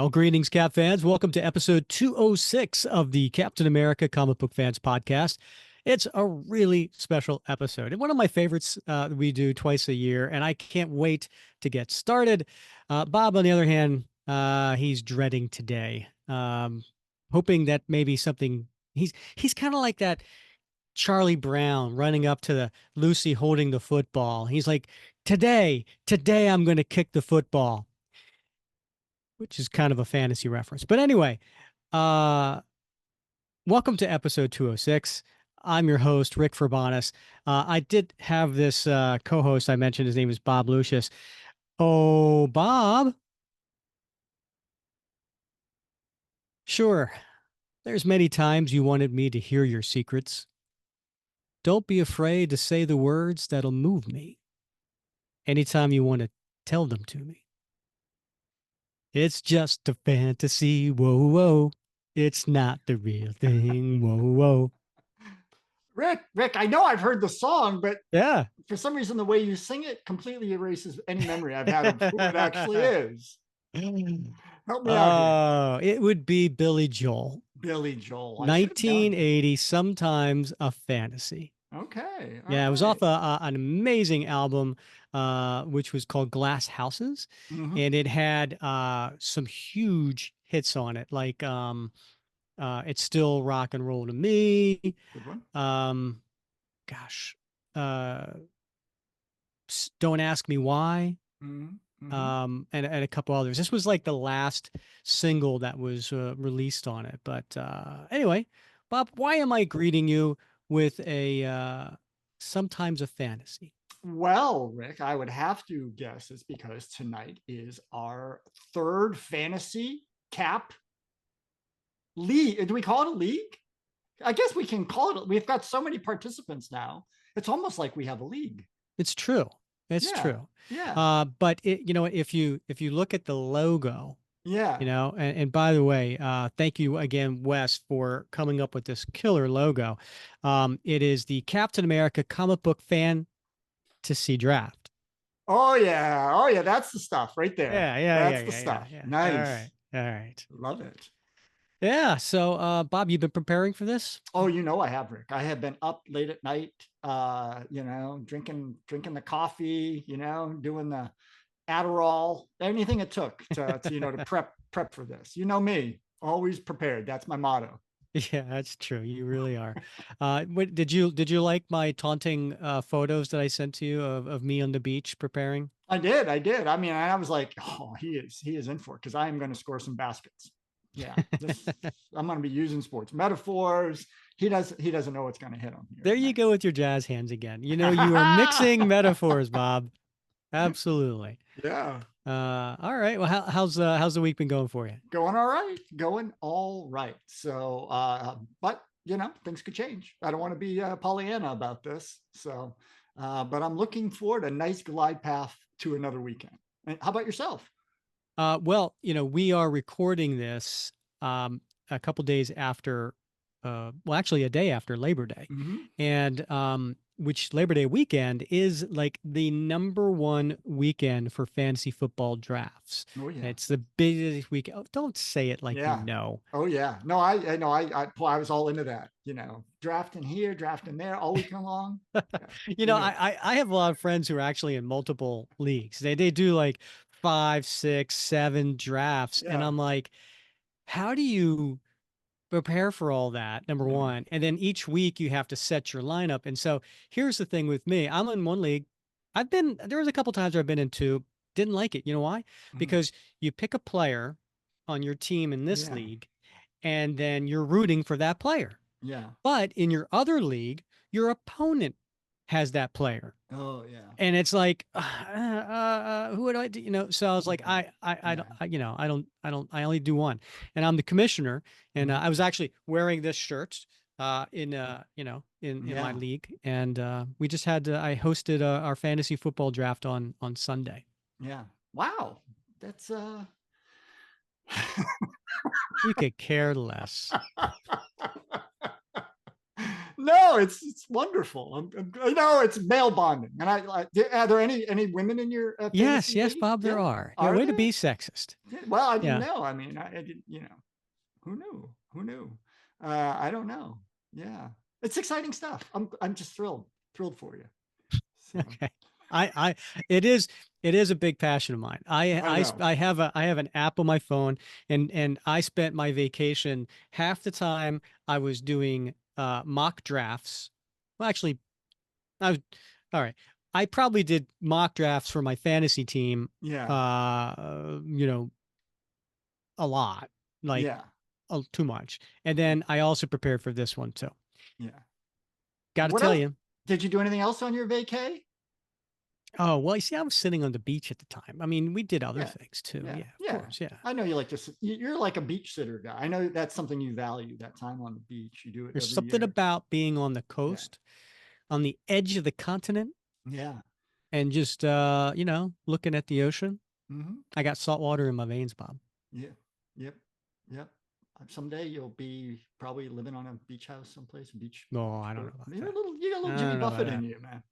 Well, greetings, Cap fans. Welcome to episode 206 of the Captain America Comic Book Fans podcast. It's a really special episode and one of my favorites we do twice a year, and I can't wait to get started. Bob, on the other hand, he's dreading today, hoping that maybe something. He's kind of like that Charlie Brown running up to the Lucy holding the football. He's like, today I'm going to kick the football, which is kind of a fantasy reference. But anyway, uh, welcome to episode 206. I'm your host, Rick Verbanis. I did have this co-host I mentioned. His name is Bob Lucius. Oh, Bob. Sure. There's many times you wanted me to hear your secrets. Don't be afraid to say the words that'll move me. Anytime you want to tell them to me. It's just a fantasy. Whoa, whoa. It's not the real thing. Whoa, whoa. Rick, I know I've heard the song, but Yeah. for some reason, the way you sing it completely erases any memory I've had of who it actually is. Help me out here. Oh, it would be Billy Joel. Billy Joel. I should have known. 1980, sometimes a fantasy. Okay. All Yeah, it was right. off an amazing album, which was called Glass Houses, Mhm. and it had some huge hits on it, like "It's Still Rock and Roll to Me." Good one. Um, gosh, uh, "Don't Ask Me Why." Mhm. Mhm. And a couple others. This was like the last single that was released on it. But anyway, Bob, why am I greeting you with a sometimes a fantasy? Well, Rick, I would have to guess it's because tonight is our third fantasy cap league. Do we call it a league? I guess we can call it. We've got so many participants now. It's almost like we have a league. It's true. It's Yeah. true. Yeah. But if you look at the logo, Yeah. and by the way, thank you again, Wes, for coming up with this killer logo. It is the Captain America comic book fantasy draft. Oh yeah. Oh yeah. That's the stuff right there. Yeah, yeah, yeah, That's the yeah, yeah, stuff. yeah. All right, Nice. all right. Love it. Yeah. So, Bob, you've been preparing for this? Oh, you know I have, Rick. I have been up late at night, drinking the coffee, doing the Adderall, anything it took to prep for this. You know me, always prepared. That's my motto. Yeah, that's true. You really are. Did you like my taunting photos that I sent to you of me on the beach preparing? I did. I mean, I was like, oh, he is in for it because I am going to score some baskets. Yeah, I'm going to be using sports metaphors. He doesn't know what's going to hit him here There you tonight. go with your jazz hands again. You are mixing metaphors, Bob. Absolutely. Yeah, All right. Well, how's the week been going for you? going all right, going all right. So, but things could change. I don't want to be Pollyanna about this. So, but I'm looking forward a nice glide path to another weekend. And how about yourself? Well, we are recording this a couple days after, well, actually a day after Labor Day, Mm-hmm. and which Labor Day weekend is like the number one weekend for fantasy football drafts. Oh yeah, It's the busiest week. Oh, don't say it like you yeah. know. Oh yeah. No, I know. I was all into that. Drafting here, drafting there, all weekend long. Yeah, into it. I have a lot of friends who are actually in multiple leagues. They do like five, six, seven drafts, and Yeah, I'm like, how do you prepare for all that, number yeah. one? And then each week you have to set your lineup. And so here's the thing with me. I'm in one league. There was a couple times where I've been in two, didn't like it. You know why? Mhm. Because you pick a player on your team in this Yeah, league, and then you're rooting for that player. yeah. But in your other league, your opponent has that player. Oh yeah, And it's like, who would I do? So I was like, yeah, I don't, yeah. I only do one, and I'm the commissioner. And Mhm. I was actually wearing this shirt, in my Yeah. league. And I hosted our fantasy football draft on Sunday. Yeah. Wow. That's You could care less. No, it's wonderful. It's male bonding. And are there any women in your Yes, fantasy yes, league? Bob, there Yeah, are. Yeah, are way to there? be sexist. Yeah, well, I didn't Yeah. know. I mean, I didn't. Who knew? Who knew? I don't know. Yeah, it's exciting stuff. I'm just thrilled for you. So Okay. I it is it is a big passion of mine. I know. I have an app on my phone, and I spent my vacation half the time I was doing mock drafts. Well, actually, I was all right. I probably did mock drafts for my fantasy team Yeah, you know, a lot, like yeah, too much. And then I also prepared for this one too. yeah. Got to What tell else? you. Did you do anything else on your vacay? Oh, well, you see, I was sitting on the beach at the time. I mean, we did other Yeah, things too. yeah, Yeah, of yeah. course. Yeah. I know you like to. You're like a beach sitter guy. I know that's something you value. That time on the beach. You do it There's every something year. about being on the Yeah, coast, on the edge of the continent, yeah. and just looking at the ocean. Hmm. I got salt water in my veins, Bob. Yeah. Yep. Yep. Someday you'll be probably living on a beach house someplace, Oh, I don't know boat. about You're a that. little, you got a I little Jimmy don't know about Buffett in that. you, man.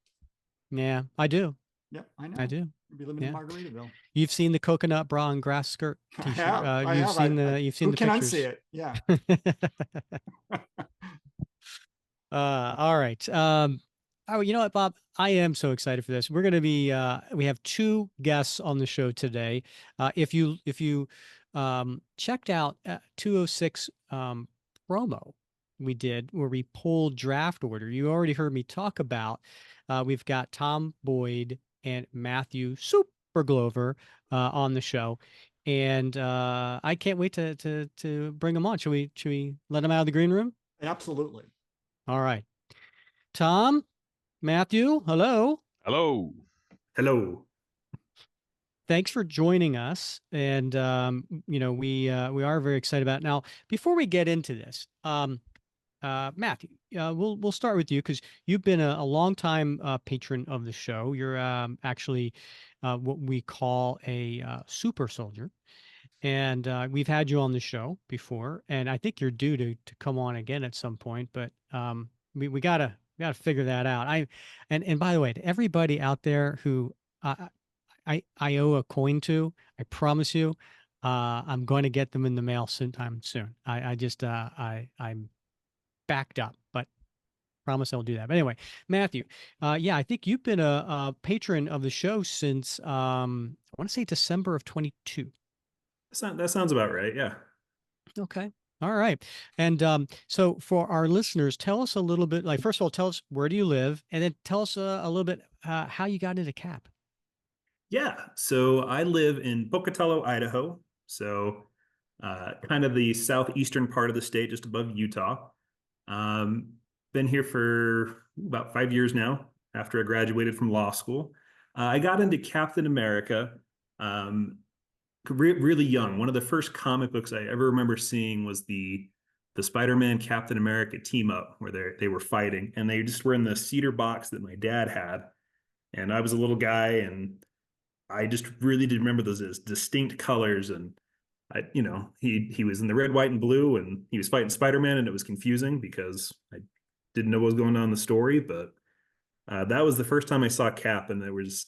Yeah, I do. Yep, I I know. do. You'll be living in Yeah. Margaritaville. You've seen the coconut bra and grass skirt I t-shirt. have. I You've have. seen the you've seen Who the can unsee pictures. it? Yeah. All right. Oh, you know what, Bob? I am so excited for this. We're going to be we have two guests on the show today. If you checked out 206 promo we did where we pulled draft order, you already heard me talk about we've got Tom Boyd and Matthew Super Glover on the show. And I can't wait to bring them on. Should we let them out of the green room? Absolutely. All right. Tom, Matthew, hello. Hello. Hello. Thanks for joining us. And we are very excited about it. Now, before we get into this, Matthew, we'll start with you because you've been a long time patron of the show. You're actually what we call a super soldier. And we've had you on the show before, and I think you're due to come on again at some point. But we gotta figure that out. And by the way, to everybody out there who I owe a coin to, I promise you, I'm going to get them in the mail sometime soon. I just I'm backed up, but promise I'll do that. But anyway, Matthew, yeah, I think you've been a patron of the show since I want to say December of 22. That sounds about right. Yeah. Okay. All right. And so for our listeners, tell us a little bit, like, first of all, tell us where do you live? And then tell us a little bit how you got into CAP. Yeah. So I live in Pocatello, Idaho. So kind of the southeastern part of the state, just above Utah. Um, been here for about 5 years now after I graduated from law school. I got into Captain America um, really young. One of the first comic books I ever remember seeing was the Spider-Man Captain America team up where they were fighting, and they just were in the cedar box that my dad had. And I was a little guy, and I just really did remember those as distinct colors. And he was in the red, white, and blue, and he was fighting Spider-Man, and it was confusing because I didn't know what was going on in the story. But that was the first time I saw Cap, and there was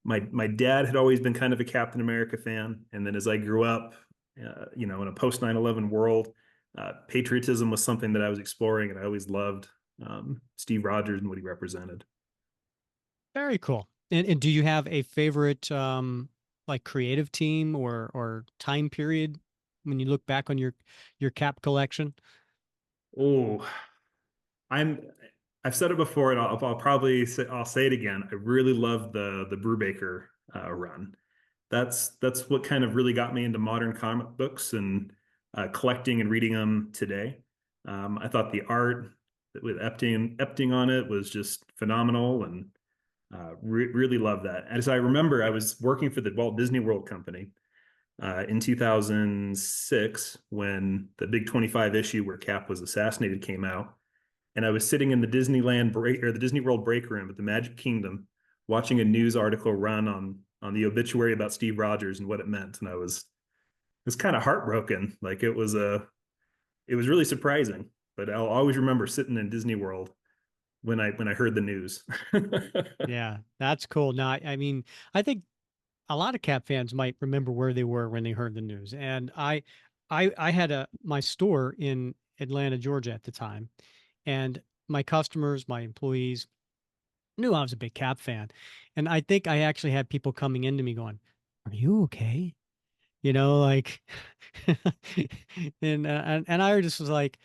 my dad had always been kind of a Captain America fan, and then as I grew up, in a post 9/11 world, patriotism was something that I was exploring, and I always loved Steve Rogers and what he represented. Very cool. And do you have a favorite like creative team or time period when you look back on your Cap collection? Oh, I'm I've said it before, and I'll probably I'll say it again. I really love the Brubaker run. That's what kind of really got me into modern comic books and collecting and reading them today. I thought the art with Epting on it was just phenomenal, and really love that. As I remember, I was working for the Walt Disney World Company in 2006 when the big 25 issue where Cap was assassinated came out, and I was sitting in the Disneyland break or the Disney World break room at the Magic Kingdom, watching a news article run on the obituary about Steve Rogers and what it meant, and I was kind of heartbroken. Like it was really surprising. But I'll always remember sitting in Disney World when I heard the news. Yeah, that's cool. Now, I mean, I think a lot of Cap fans might remember where they were when they heard the news. And I had my store in Atlanta, Georgia at the time, and my customers, my employees knew I was a big Cap fan. And I think I actually had people coming into me going, "Are you okay?" You know, like, and I just was like,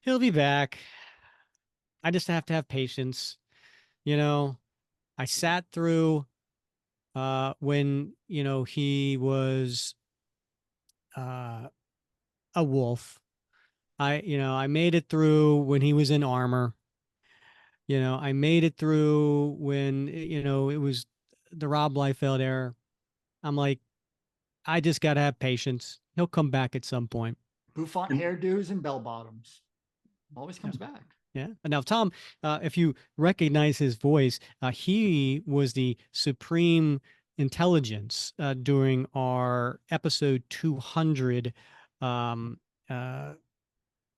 "He'll be back. I just have to have patience." You know, I sat through when, he was uh a wolf. I made it through when he was in armor. I made it through when, it was the Rob Liefeld era. I'm like, I just got to have patience. He'll come back at some point. Bouffant And hairdos and bell bottoms. Always Yeah. comes back. Yeah. And now, Tom, if you recognize his voice, he was the supreme intelligence during our episode 200 um, uh,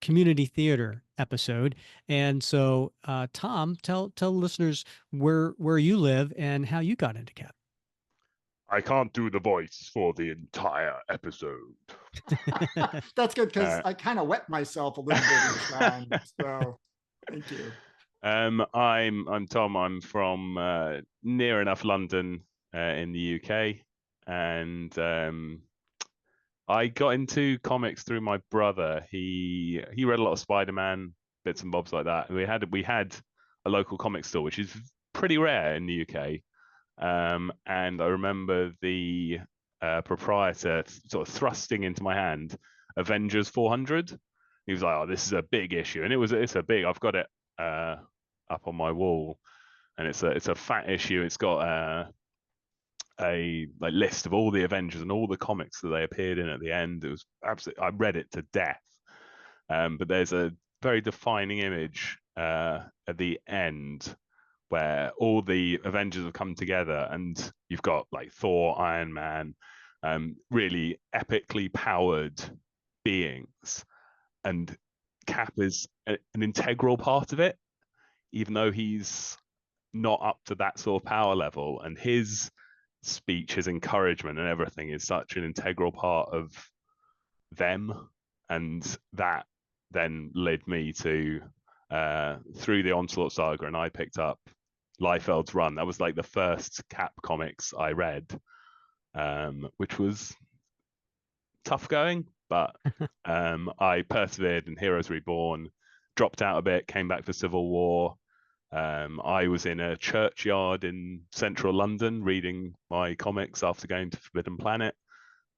community theater episode. And so, Tom, tell listeners where you live and how you got into cat. I can't do the voice for the entire episode. That's good because Uh, I kind of wet myself a little bit each time. So thank you. I'm Tom. I'm from near enough London in the UK, and I got into comics through my brother. He read a lot of Spider-Man, bits and bobs like that. We had a local comic store, which is pretty rare in the UK. And I remember the proprietor sort of thrusting into my hand Avengers 400. He was like, "Oh, this is a big issue," and it's a big. I've got it up on my wall, and it's a fat issue. It's got a like list of all the Avengers and all the comics that they appeared in at the end. It was absolutely. I read it to death. But there's a very defining image at the end where all the Avengers have come together, and you've got like Thor, Iron Man, really epically powered beings, and Cap is an integral part of it, even though he's not up to that sort of power level. And his speech, his encouragement, and everything is such an integral part of them, and that then led me to through the Onslaught saga, and I picked up Liefeld's run. That was like the first Cap comics I read, which was tough going, but I persevered. And Heroes Reborn dropped out a bit, came back for Civil War. I was in a churchyard in central London reading my comics after going to Forbidden Planet,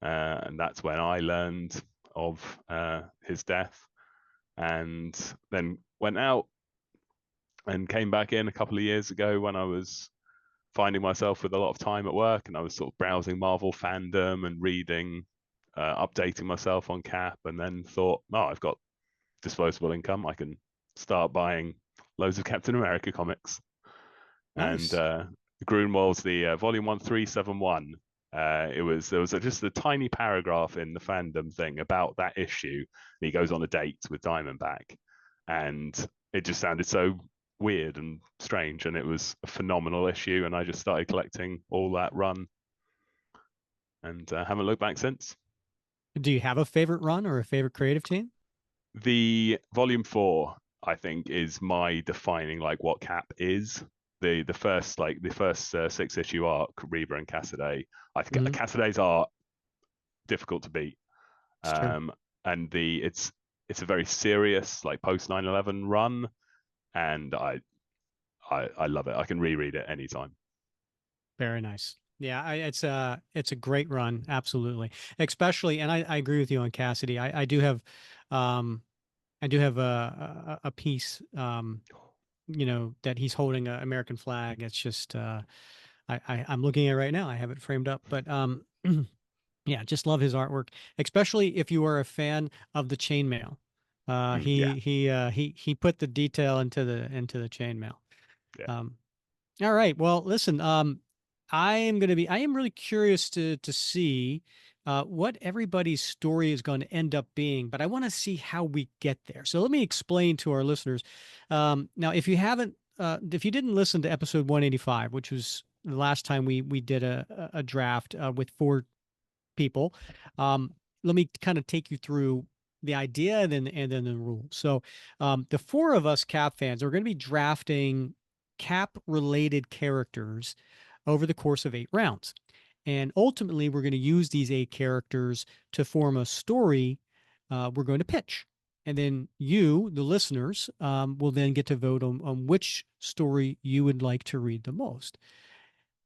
and that's when I learned of his death, and then went out and came back in a couple of years ago when I was finding myself with a lot of time at work, and I was sort of browsing Marvel fandom and reading, updating myself on Cap, and then thought, oh, I've got disposable income. I can start buying loads of Captain America comics. Nice. And Grunwald's the Volume 1371. There was just a tiny paragraph in the fandom thing about that issue. And he goes on a date with Diamondback, and it just sounded so weird and strange, and it was a phenomenal issue. And I just started collecting all that run, and haven't looked back since. Do you have a favorite run or a favorite creative team? The Volume 4, I think, is my defining like what Cap is. The first 6-issue arc, Reba and Cassaday. I think Cassaday's art difficult to beat. It's true. And it's a very serious like post 9/11 run, and I love it. I can reread it anytime. Very nice. Yeah, it's a great run, absolutely. Especially, and I agree with you on Cassidy. I do have a piece that he's holding an American flag. It's just I'm looking at it right now. I have it framed up, but yeah, just love his artwork, especially if you are a fan of the chainmail. Yeah. He put the detail into the chainmail. Yeah. All right. Well, listen, I am really curious to see what everybody's story is going to end up being, but I want to see how we get there. So let me explain to our listeners. Now, if you didn't listen to episode 185, which was the last time we did a draft with 4 people, let me kind of take you through the idea and then the rules. So the 4 of us Cap fans are going to be drafting Cap related characters over the course of 8 rounds. And ultimately, we're going to use these 8 characters to form a story we're going to pitch. And then you, the listeners, will then get to vote on which story you would like to read the most.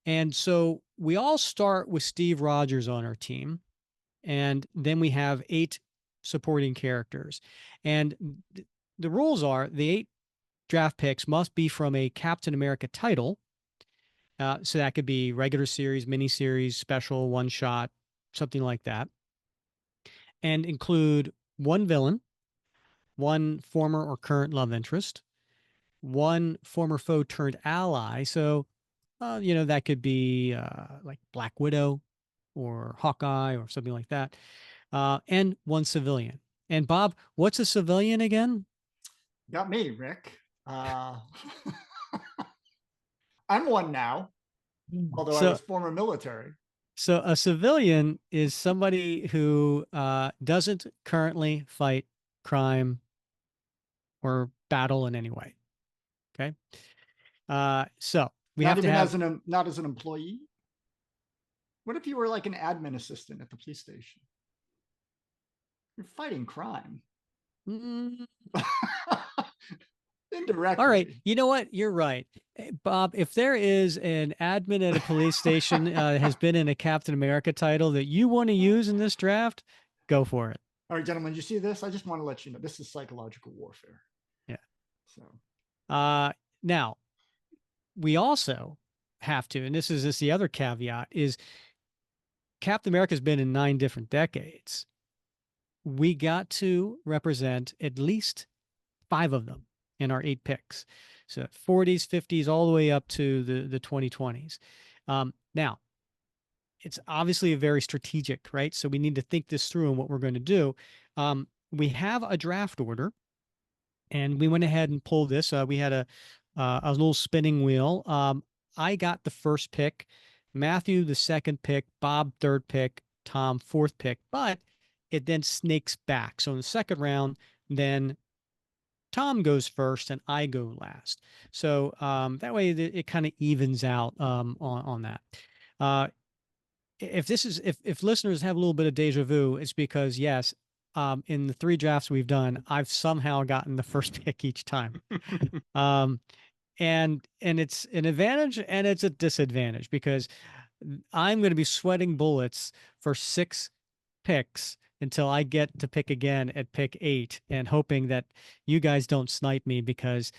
And so we all start with Steve Rogers on our team. And then we have 8 supporting characters. And the rules are the 8 draft picks must be from a Captain America title. So that could be regular series, miniseries, special, one shot, something like that. And include 1 villain, 1 former or current love interest, 1 former foe turned ally. So, that could be like Black Widow or Hawkeye or something like that. And 1 civilian. And Bob, what's a civilian again? Got me, Rick. I'm one now, although I was former military. So a civilian is somebody who doesn't currently fight crime or battle in any way. Okay. So we Not have to even have not as an employee. What if you were like an admin assistant at the police station? You're fighting crime. Mm, Indirectly. all right. You know what? You're right. Bob, if there is an admin at a police station has been in a Captain America title that you want to use in this draft, go for it. All right, gentlemen, you see this? I just want to let you know this is psychological warfare. Yeah. So now we also have to, and this is just the other caveat, is Captain America's been in 9 different decades. We got to represent at least 5 of them in our 8 picks. So 40s, 50s, all the way up to the 2020s. Now, it's obviously very strategic, right? So we need to think this through and what we're going to do. We have a draft order, and we went ahead and pulled this. We had a little spinning wheel. I got the first pick, Matthew the second pick, Bob third pick, Tom fourth pick, but it then snakes back. So in the second round, then Tom goes first and I go last. So that way it kind of evens out on that. If listeners have a little bit of deja vu, it's because yes, in the 3 drafts we've done, I've somehow gotten the first pick each time. And it's an advantage and it's a disadvantage because I'm going to be sweating bullets for 6 picks until I get to pick again at pick 8 and hoping that you guys don't snipe me because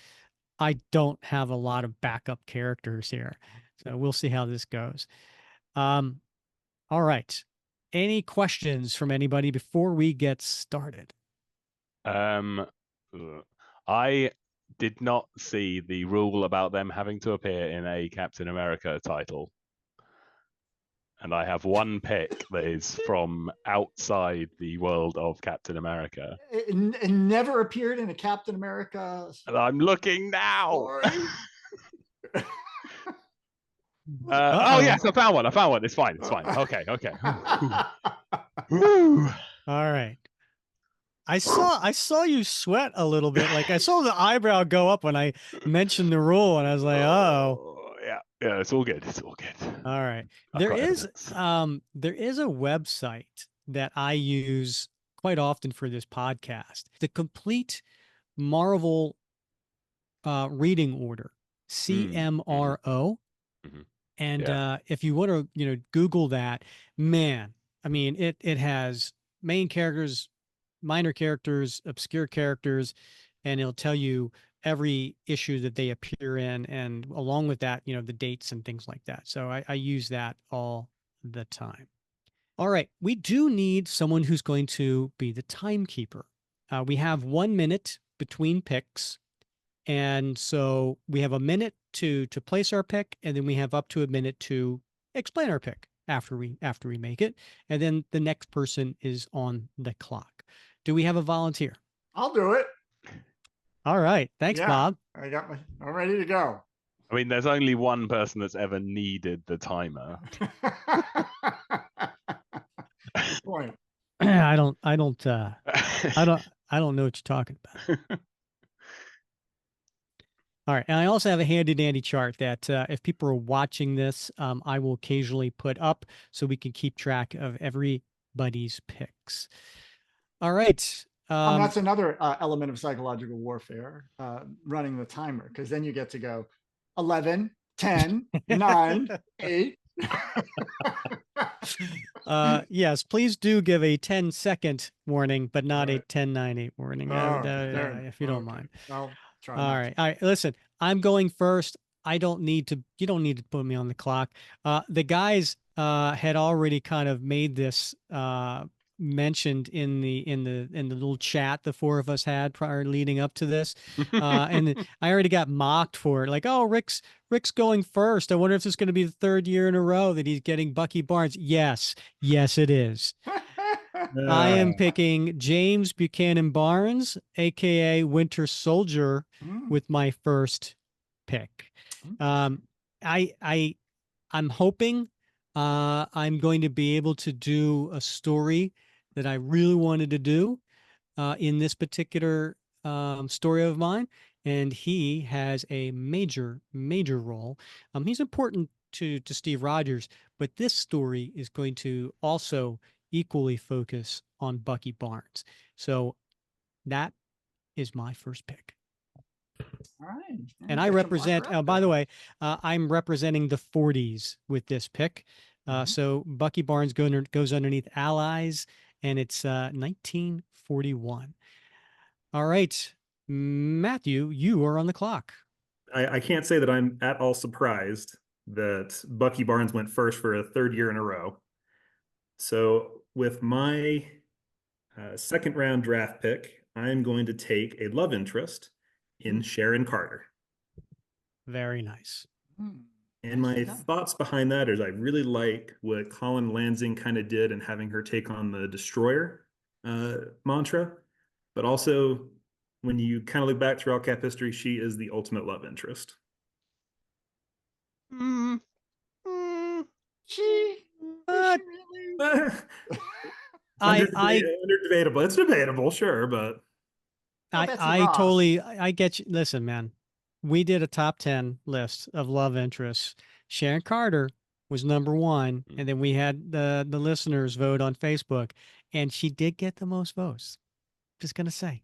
I don't have a lot of backup characters here. So we'll see how this goes. All right. Any questions from anybody before we get started? I did not see the rule about them having to appear in a Captain America title. And I have 1 pick that is from outside the world of Captain America. It never appeared in a Captain America. And I'm looking now. Oh yes, I found one. It's fine. Okay. All right. I saw you sweat a little bit. Like I saw the eyebrow go up when I mentioned the rule, and I was like, "Oh, yeah, it's all good. All right." There is a website that I use quite often for this podcast. The complete Marvel reading order, CMRO. Mm-hmm. And if you want to, Google that, man, I mean, it has main characters, minor characters, obscure characters, and it'll tell you every issue that they appear in, and along with that, the dates and things like that. So I use that all the time. All right, we do need someone who's going to be the timekeeper. We have 1 minute between picks. And so we have a minute to place our pick, and then we have up to a minute to explain our pick. after we make it, and then the next person is on the clock. Do we have a volunteer? I'll do it. All right. Thanks, Yeah, Bob. I'm ready to go. I mean, there's only one person that's ever needed the timer. Good point. I don't know what you're talking about. All right. And I also have a handy dandy chart that if people are watching this, I will occasionally put up so we can keep track of everybody's picks. All right. That's another element of psychological warfare, running the timer, because then you get to go 11, 10, 9, 8. Yes, please do give a 10-second warning, but not a 10, 9, 8 warning, if you don't mind. I'll try. All right. Listen, I'm going first. You don't need to put me on the clock. The guys had already kind of made this mentioned in the little chat the four of us had prior leading up to this. And I already got mocked for it. Like, oh, Rick's going first. I wonder if this is going to be the third year in a row that he's getting Bucky Barnes. Yes, it is. I am picking James Buchanan Barnes, aka Winter Soldier, with my first pick. I'm hoping I'm going to be able to do a story that I really wanted to do in this particular story of mine, and he has a major role. He's important to Steve Rogers, but this story is going to also equally focus on Bucky Barnes. So that is my first pick. All right. And I represent, by the way, I'm representing the 40s with this pick. So Bucky Barnes goes underneath Allies, and it's 1941. All right, Matthew, you are on the clock. I can't say that I'm at all surprised that Bucky Barnes went first for a third year in a row. So with my second round draft pick, I'm going to take a love interest in Sharon Carter. Very nice. And my thoughts behind that is I really like what Colin Lansing kind of did in having her take on the destroyer mantra, but also when you kind of look back through all cap history, she is the ultimate love interest. She really? Debatable. It's debatable, sure, but I get you. Listen, man, we did a top 10 list of love interests. Sharon Carter was number 1, and then we had the listeners vote on Facebook, and she did get the most votes. Just gonna say.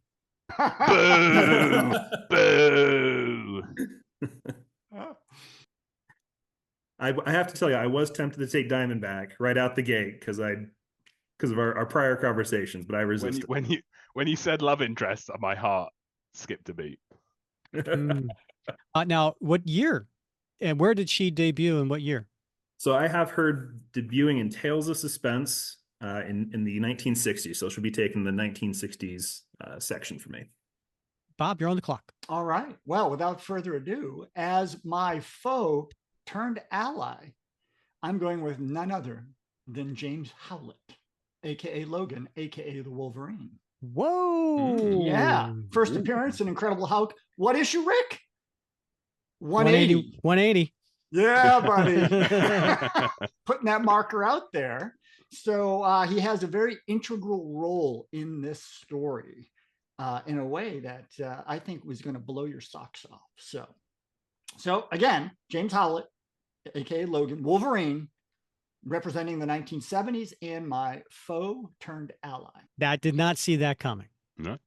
Boo! Boo! I have to tell you, I was tempted to take Diamondback right out the gate because of our prior conversations, but I resisted. When you said love interest, my heart skipped a beat. Now, what year and where did she debut and what year? So I have her debuting in Tales of Suspense in the 1960s. So she'll be taking the 1960s section for me. Bob, you're on the clock. All right. Well, without further ado, as my foe turned ally, I'm going with none other than James Howlett, aka Logan, aka the Wolverine. Whoa. Yeah. First appearance in Incredible Hulk. What issue, Rick? 180. 180. Yeah, buddy. Putting that marker out there. So he has a very integral role in this story in a way that I think was going to blow your socks off. So again, James Howlett, aka Logan, Wolverine, representing the 1970s, and my foe turned ally. That did not see that coming. No.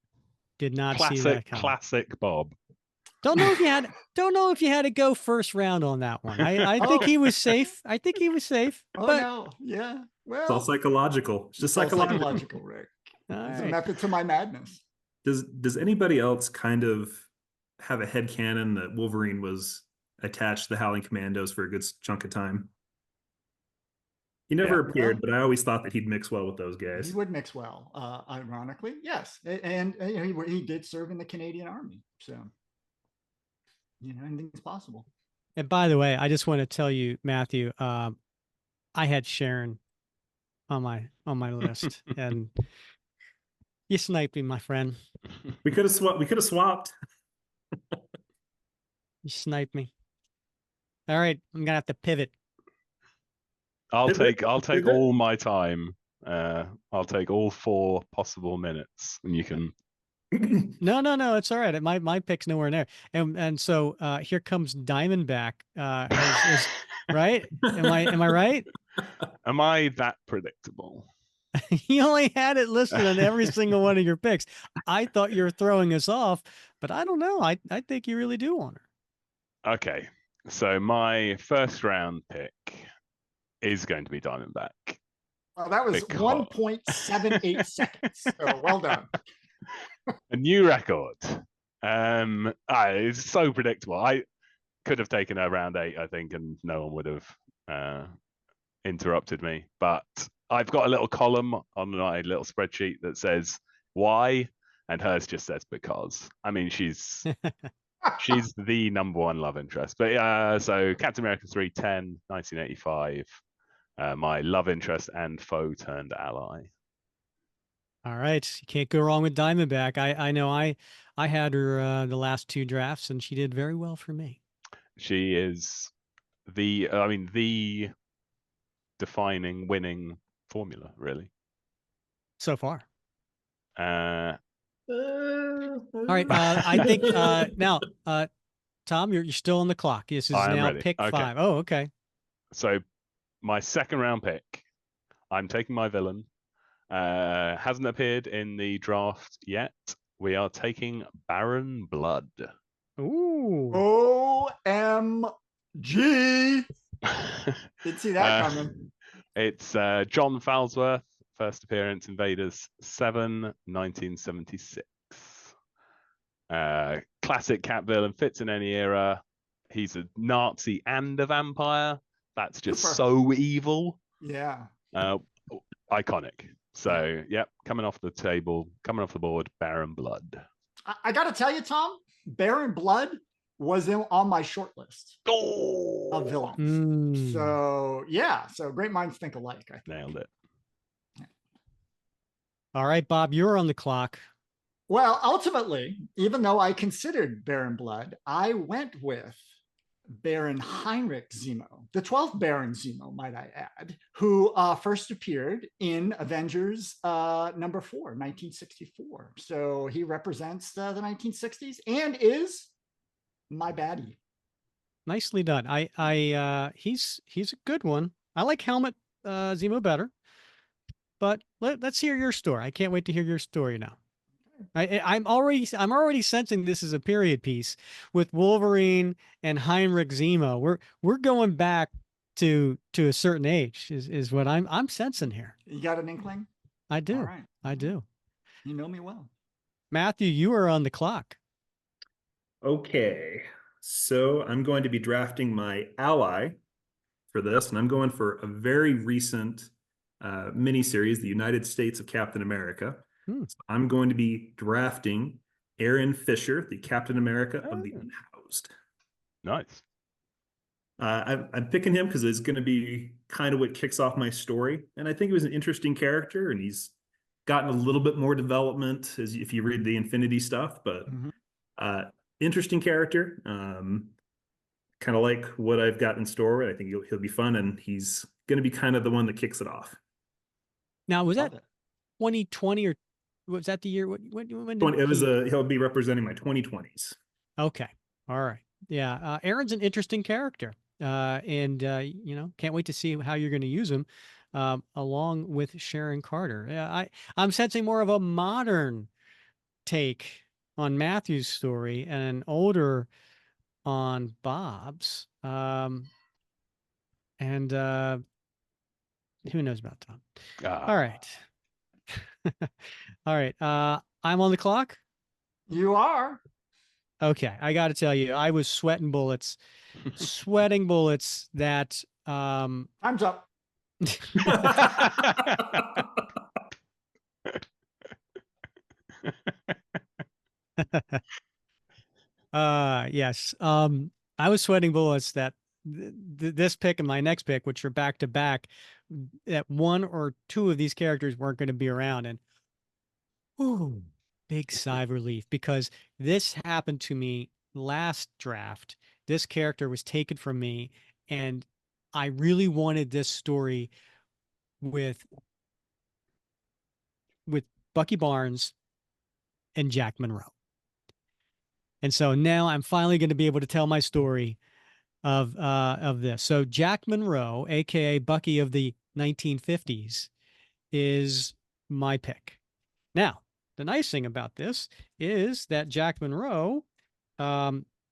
Did not see that coming. Classic Bob. Don't know if you had to go first round on that one. I think he was safe. I think he was safe. Oh but... no, yeah. Well, it's all psychological. It's just psychological, Rick. All There's right. a method to my madness. Does anybody else kind of have a headcanon that Wolverine was attached to the Howling Commandos for a good chunk of time? He never appeared, but I always thought that he'd mix well with those guys. He would mix well, ironically, yes. And he did serve in the Canadian Army, so anything's possible. And by the way, I just want to tell you, Matthew, I had Sharon on my list, and you sniped me, my friend. We could have swapped. We could have swapped. You sniped me. All right, I'm gonna have to pivot. I'll take Pivot? all my time. I'll take all 4 possible minutes, and you can. No, it's all right. My pick's nowhere near. And so here comes Diamondback. Right? Am I right? Am I that predictable? You only had it listed on every single one of your picks. I thought you were throwing us off, but I don't know. I think you really do want her. Okay, so my first round pick is going to be Diamondback. Well, that was Because- 1.78 seconds. So well done. A new record. It's so predictable. I could have taken her round 8, I think, and no one would have interrupted me. But I've got a little column on my little spreadsheet that says why, and hers just says because. I mean, she's the number 1 love interest. But so Captain America 3:10, 1985. My love interest and foe turned ally. All right. You can't go wrong with Diamondback. I know I had her the last 2 drafts, and she did very well for me. She is the defining winning formula, really. So far. Uh, All right. I think now, Tom, you're still on the clock. This is I am now ready. pick Okay. 5. Oh, okay. So my second round pick, I'm taking my villain. Hasn't appeared in the draft yet. We are taking Baron Blood. Ooh. OMG. Didn't see that coming. It's John Falsworth, first appearance, Invaders 7, 1976. Classic Cap villain, fits in any era. He's a Nazi and a vampire. That's just Super. so evil. Yeah. Iconic. So, yep, coming off the board, Baron Blood. I got to tell you, Tom, Baron Blood was on my short list of villains. Mm. So, yeah. So great minds think alike. I think. Nailed it. All right, Bob, you're on the clock. Well, ultimately, even though I considered Baron Blood, I went with Baron Heinrich Zemo, the 12th Baron Zemo, might I add, who first appeared in Avengers number 4, 1964. So he represents the 1960s and is my baddie. Nicely done. He's a good one. I like Helmet Zemo better, but let's hear your story. I can't wait to hear your story now. I'm already sensing this is a period piece with Wolverine and Heinrich Zemo. We're going back to a certain age is what I'm sensing here. You got an inkling? I do. All right. I do. You know me well. Matthew, you are on the clock. Okay, so I'm going to be drafting my ally for this, and I'm going for a very recent miniseries, The United States of Captain America. So I'm going to be drafting Aaron Fisher, the Captain America of the Unhoused. Nice. I'm picking him because it's going to be kind of what kicks off my story, and I think he was an interesting character, and he's gotten a little bit more development as if you read the Infinity stuff, but interesting character. Kind of like what I've got in store. I think he'll be fun, and he's going to be kind of the one that kicks it off. Now, was Love that it. 2020 or was that the year? When It was he'll be representing my 2020s. Okay. All right. Yeah. Aaron's an interesting character. And can't wait to see how you're going to use him along with Sharon Carter. I'm sensing more of a modern take on Matthew's story and an older on Bob's. And who knows about Tom? All right. All right. I'm on the clock. You are. Okay. I got to tell you, I was sweating bullets that Time's up. yes. I was sweating bullets that this pick and my next pick, which are back to back, that one or two of these characters weren't going to be around. And ooh, big sigh of relief, because this happened to me last draft. This character was taken from me, and I really wanted this story with Bucky Barnes and Jack Monroe. And so now I'm finally going to be able to tell my story of this. So Jack Monroe, aka Bucky of the 1950s, is my pick. Now, the nice thing about this is that Jack Monroe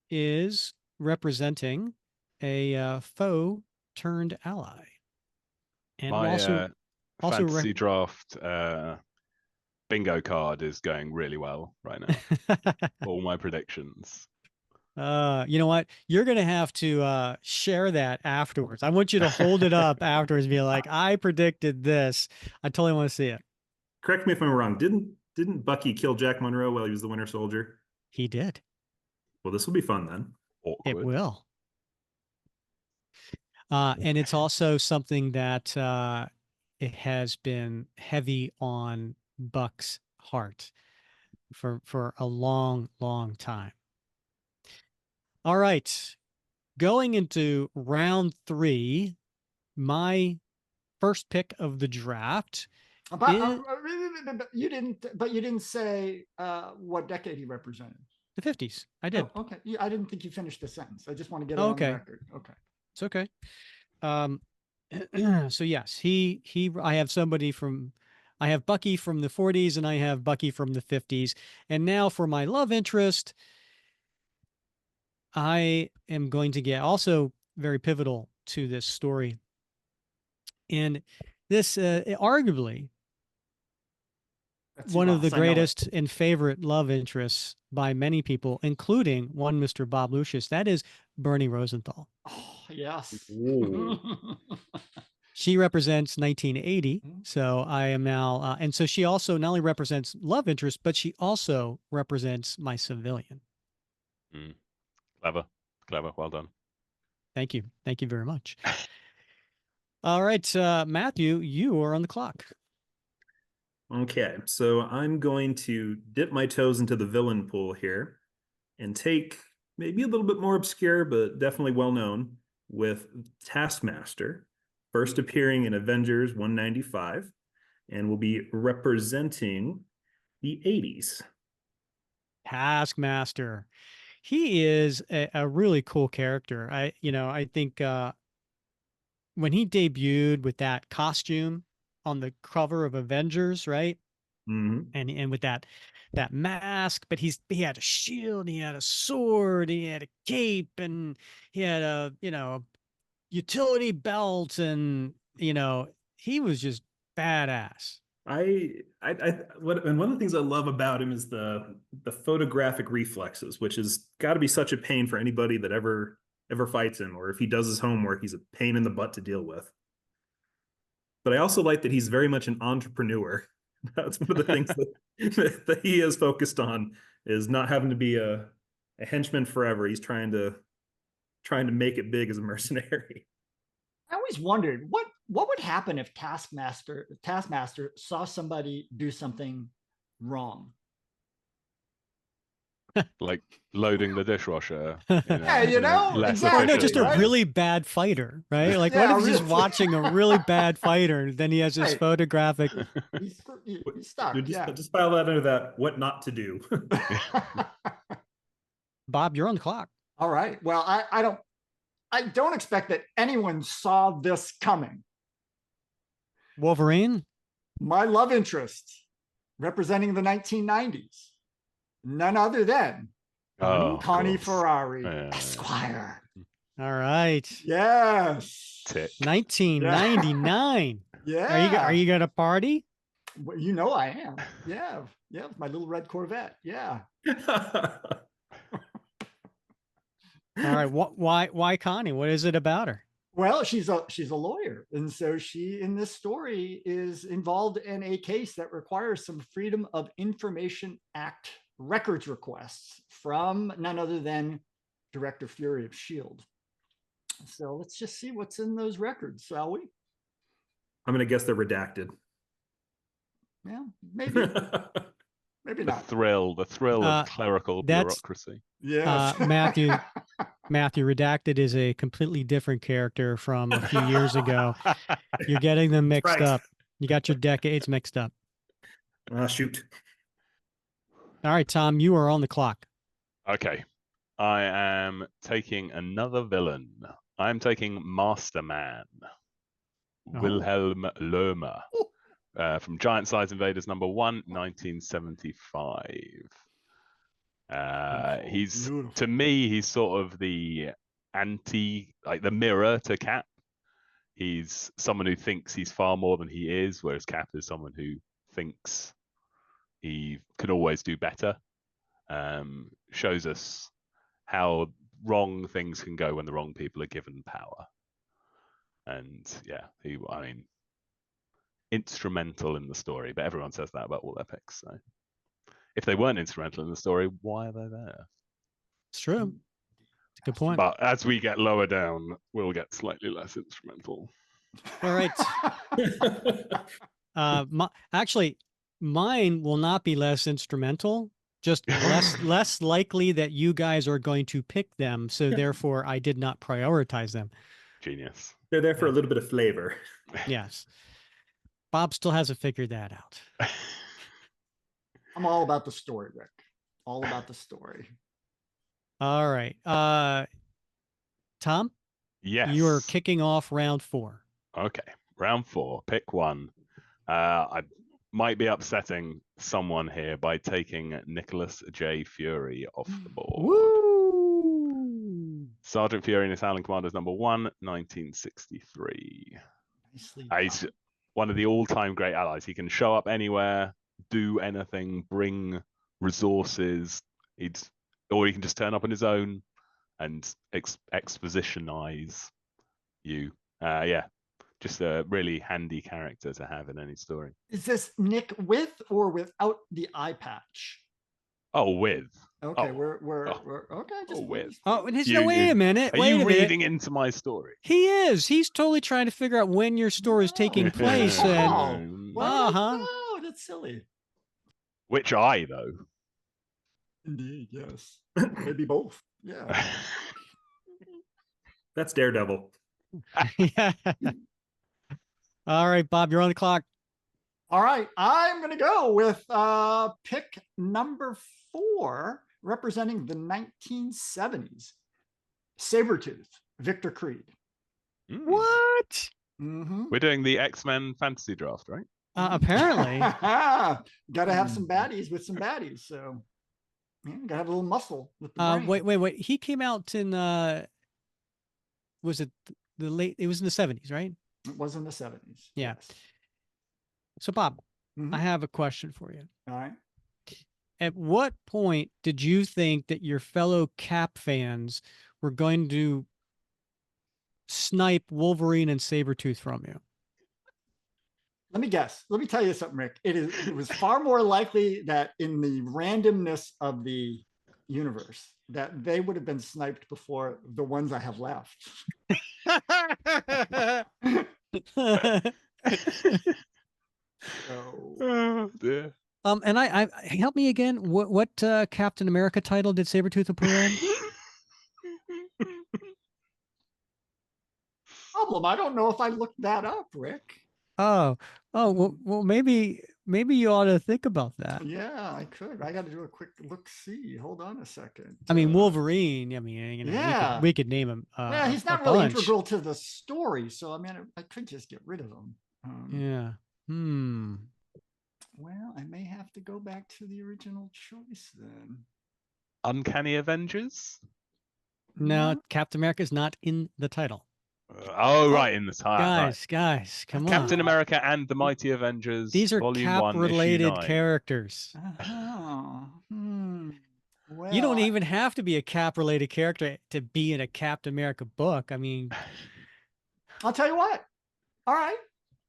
is representing a foe turned ally, and My also fantasy draft bingo card is going really well right now. All my predictions. you know what? You're gonna have to share that afterwards. I want you to hold it up afterwards and be like, I predicted this. I totally want to see it. Correct me if I'm wrong. Didn't Bucky kill Jack Monroe while he was the Winter Soldier? He did. Well, this will be fun then. It Awkward. will. And it's also something that it has been heavy on Buck's heart for a long, long time. All right. Going into round 3, my first pick of the draft. But you didn't say what decade he represented. The 50s. I did. Oh, okay. I didn't think you finished the sentence. I just want to get it Okay. on the record. Okay. It's okay. So yes, I have Bucky from the 40s and I have Bucky from the 50s. And now for my love interest, I am going to get also very pivotal to this story. And this arguably That's one your of the boss, I know it. greatest and favorite love interests by many people, including one Mr. Bob Lucius. That is Bernie Rosenthal. Oh, yes. She represents 1980. Mhm. So I am now, and so she also not only represents love interest, but she also represents my civilian. Clever. Well done. Thank you. Thank you very much. All right, Matthew, you are on the clock. Okay, so I'm going to dip my toes into the villain pool here and take maybe a little bit more obscure, but definitely well known, with Taskmaster, first appearing in Avengers 195, and will be representing the 80s. Taskmaster. He is a really cool character. I think when he debuted with that costume on the cover of Avengers, right? Mm-hmm. And with that mask, but he had a shield, he had a sword, he had a cape, and he had a utility belt, and he was just badass. And one of the things I love about him is the photographic reflexes, which has got to be such a pain for anybody that ever fights him, or if he does his homework, he's a pain in the butt to deal with. But I also like that he's very much an entrepreneur. That's one of the things that he is focused on, is not having to be a henchman forever. He's trying to make it big as a mercenary. I always wondered what would happen if Taskmaster saw somebody do something wrong. Like loading the dishwasher. Yeah, less exactly. Or no, just a right? really bad fighter, right? Like, Yeah, what if he's just watching a really bad fighter, and then he has this Right. photographic? He's stuck. Just file that under that what not to do. Bob, you're on the clock. All right. Well, I don't expect that anyone saw this coming. Wolverine. My love interest, representing the 1990s, none other than Connie Ferrari, Esquire. All right. Yes. Tick. 1999. Yeah. Are you gonna party? Well, you know I am. Yeah. My little red Corvette. Yeah. All right. Why Connie? What is it about her? Well, she's a lawyer, and so she in this story is involved in a case that requires some Freedom of Information Act records requests from none other than Director Fury of S.H.I.E.L.D. So let's just see what's in those records, shall we? I'm gonna guess they're redacted. Yeah, maybe, maybe The not. thrill of clerical that's- bureaucracy. Yes. Matthew, Redacted is a completely different character from a few years ago. You're getting them mixed Right. up. You got your decades mixed up. Shoot. All right, Tom, you are on the clock. Okay. I am taking another villain. I'm taking Masterman. Wilhelm Lohmer. From Giant Size Invaders number 1, 1975. He's Beautiful. to me, he's sort of the like the mirror to Cap. He's someone who thinks he's far more than he is, whereas Cap is someone who thinks he can always do better. Shows us how wrong things can go when the wrong people are given power. And yeah, I mean, instrumental in the story, but everyone says that about all epics. So if they weren't instrumental in the story, why are they there? It's true. It's a good point. But as we get lower down, we'll get slightly less instrumental. All right. Actually, mine will not be less instrumental. Just less likely that you guys are going to pick them. So therefore, I did not prioritize them. Genius. They're there for a little bit of flavor. Yes. Bob still hasn't figured that out. I'm all about the story, Rick. All about the story. All right. Tom? Yes. You are kicking off round 4. Okay. Round 4. Pick one. I might be upsetting someone here by taking Nicholas J. Fury off the board. Woo! Sergeant Fury and Howling Commandos number 1, 1963. Nicely He's done. one of the all-time great allies. He can show up anywhere, do anything, bring resources. Or he can just turn up on his own and expositionize you. Yeah, just a really handy character to have in any story. Is this Nick with or without the eye patch? Oh, with. Okay, Oh. we're Oh. okay. Oh, with. Wait a minute. Are Wait you a minute. reading into my story? He is. He's totally trying to figure out when your story is taking place. And Oh, that's silly. Which eye, though? Indeed, yes. Maybe both. Yeah. That's Daredevil. yeah. All right, Bob, you're on the clock. All right, I'm going to go with pick number 4, representing the 1970s. Sabretooth, Victor Creed. What? Mm-hmm. We're doing the X-Men fantasy draft, right? Apparently. Got to have some baddies with some baddies. So, yeah, got to have a little muscle with the brain. Wait. He came out in, was it the late, it was in the 70s, right? It was in the 70s. Yeah. Yes. So, Bob, I have a question for you. All right. At what point did you think that your fellow Cap fans were going to snipe Wolverine and Sabretooth from you? Let me guess. Let me tell you something, Rick. It was far more likely that in the randomness of the universe that they would have been sniped before the ones I have left. Oh dear. And I help me again. What Captain America title did Sabretooth appear in? Problem. I don't know if I looked that up, Rick. Oh, well, maybe you ought to think about that. Yeah, I could. I got to do a quick look. See, hold on a second. I mean, Wolverine. I mean, you know, yeah, we could name him. yeah, he's not really integral to the story, so I mean, I could just get rid of him. Yeah. Well, I may have to go back to the original choice then. Uncanny Avengers? No, Captain America is not in the title. Right, in the title. Guys, come on. Captain America and the Mighty Avengers. These are Volume Cap-related 1, characters. Well, You don't even have to be a Cap-related character to be in a Captain America book. I mean, I'll tell you what. All right,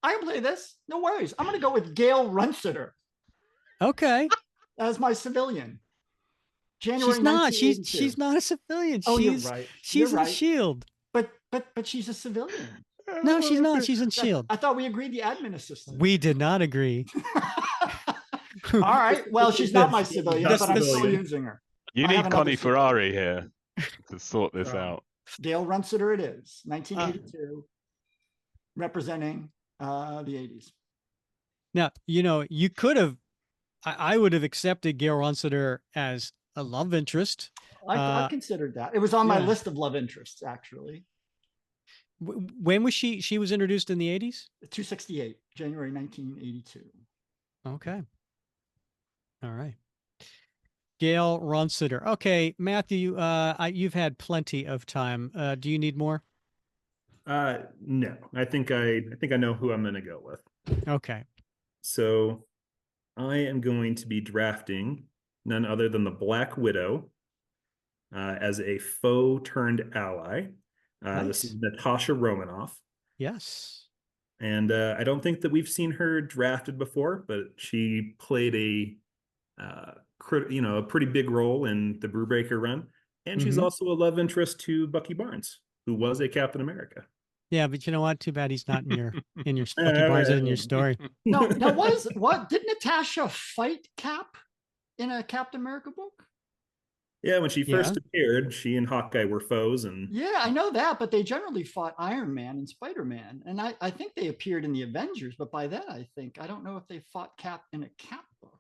I can play this. No worries. I'm going to go with Gail Runsiter. Okay. As my civilian. January She's not. 1982. She's not a civilian. Oh, she's you're right. She's You're in right. Shield. But she's a civilian. No, she's not. She's in Shield. I thought we agreed the admin assistant. We did not agree. All right. Well, she's not my civilian, This- but I'm still civilian. using her. You I need have another Connie civilian. Ferrari here to sort this out. Gail Runciter it is, 1982, representing the 80s. Now, you could have, I would have accepted Gail Runciter as a love interest. I considered that. It was on my yeah. list of love interests, actually. When was she was introduced in the 80s? 268, January 1982. Okay. All right. Gail Runciter. Okay, Matthew, you've had plenty of time. Do you need more? No, I think I know who I'm going to go with. Okay. So I am going to be drafting none other than the Black Widow as a foe turned ally. This is Natasha Romanoff. Yes. And I don't think that we've seen her drafted before, but she played a pretty big role in the Brubaker run. And she's also a love interest to Bucky Barnes, who was a Captain America. Yeah, but you know what? Too bad he's not in your Bucky Barnes in your story. No, did Natasha fight Cap in a Captain America book? Yeah, when she first appeared, she and Hawkeye were foes, and yeah, I know that, but they generally fought Iron Man and Spider-Man, and I think they appeared in the Avengers, but by then I don't know if they fought Cap in a Cap book.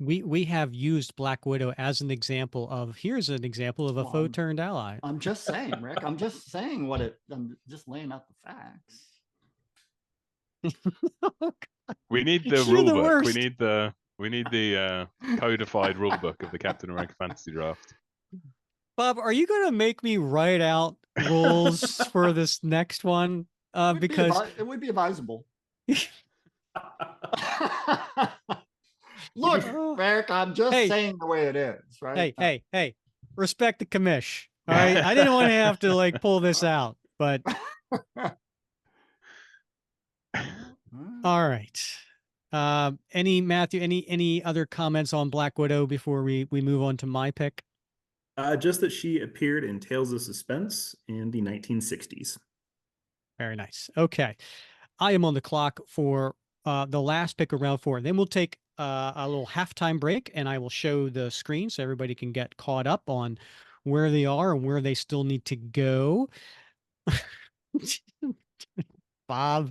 We have used Black Widow as an example of here's an example of a foe turned ally. I'm just saying, Rick. I'm just saying I'm just laying out the facts. We need the rule book. We need the codified rule book of the Captain America Fantasy Draft. Bob, are you going to make me write out rules for this next one? Because it would be advisable. Look, Rick, I'm just saying the way it is, right? Hey, respect the commish. All right. I didn't want to have to pull this out, but all right. Matthew, any other comments on Black Widow before we move on to my pick? Just that she appeared in Tales of Suspense in the 1960s. Very nice. Okay. I am on the clock for the last pick of round 4. Then we'll take a little halftime break, and I will show the screen so everybody can get caught up on where they are and where they still need to go. Bob.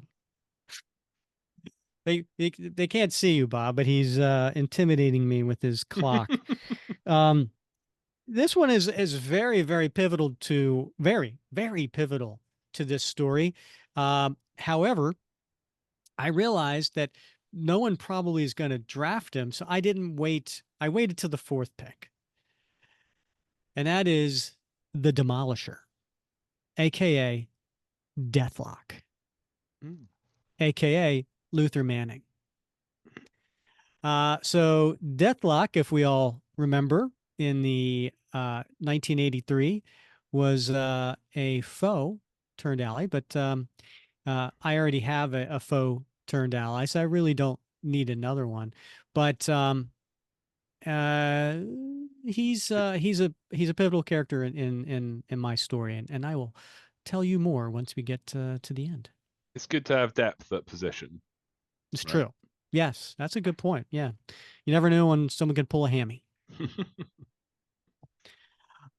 They can't see you, Bob, but he's intimidating me with his clock. This one is very, very pivotal to this story. However, I realized that no one probably is going to draft him, so I didn't wait. I waited till the 4th pick, and that is the Demolisher, aka Deathlock, aka Luther Manning. So Deathlock, if we all remember, in the 1983 was a foe turned ally, but I already have a foe turned ally, so I really don't need another one. But he's a pivotal character in my story, and I will tell you more once we get to the end. It's good to have depth at position. It's true. Yes, that's a good point. Yeah, you never know when someone can pull a hammy.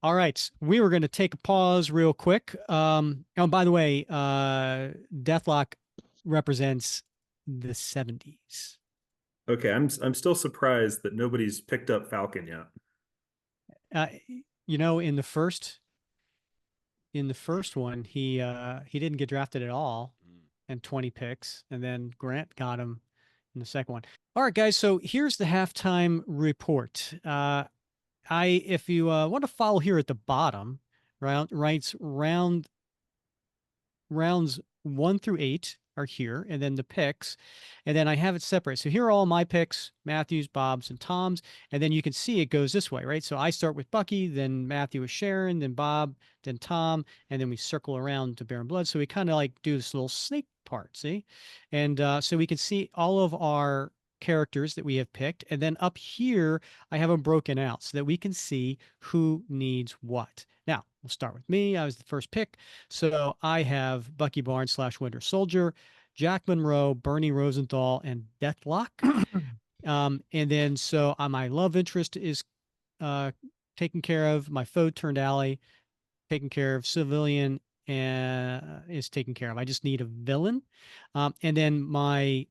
All right, we were going to take a pause real quick. Oh, by the way, Deathlock represents the 70s. Okay, I'm still surprised that nobody's picked up Falcon yet. In the first one, he didn't get drafted at all, and 20 picks, and then Grant got him in the second one. All right, guys. So here's the halftime report. If you want to follow here at the bottom, rounds 1 through 8 are here, and then the picks, and then I have it separate. So here are all my picks: Matthew's, Bob's, and Tom's, and then you can see it goes this way, right? So I start with Bucky, then Matthew with Sharon, then Bob, then Tom, and then we circle around to Bear and Blood. So we kind of do this little snake part, see? And so we can see all of our characters that we have picked, and then up here I have them broken out so that we can see who needs what. Now, we'll start with me. I was the first pick. So I have Bucky Barnes / Winter Soldier, Jack Monroe, Bernie Rosenthal, and Deathlock. And then so my love interest is taken care of. My foe turned ally taken care of. Civilian is taken care of. I just need a villain. And then my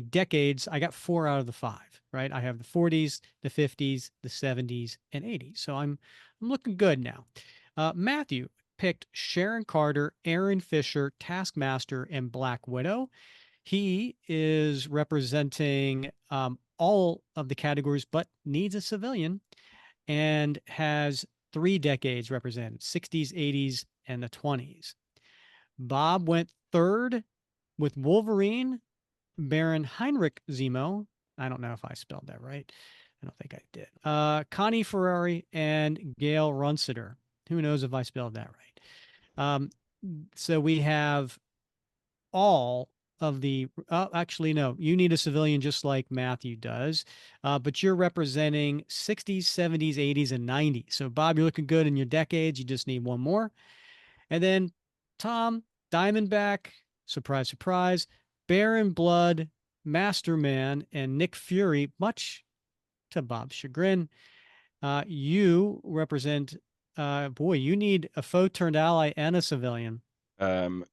decades, I got 4 out of the 5, right? I have the 40s, the 50s, the 70s, and 80s. So I'm looking good now. Matthew picked Sharon Carter, Aaron Fisher, Taskmaster, and Black Widow. He is representing all of the categories, but needs a civilian and has 3 decades represented: 60s, 80s, and the 20s. Bob went third with Wolverine, Baron Heinrich Zemo. I don't know if I spelled that right. I don't think I did. Connie Ferrari and Gail Runsiter. Who knows if I spelled that right? So we have all of the, actually, no, you need a civilian just like Matthew does, but you're representing 60s, 70s, 80s, and 90s. So, Bob, you're looking good in your decades. You just need one more. And then Tom, Diamondback, surprise, surprise, Baron Blood, Masterman, and Nick Fury, much to Bob's chagrin. You represent, boy, you need a foe turned ally and a civilian.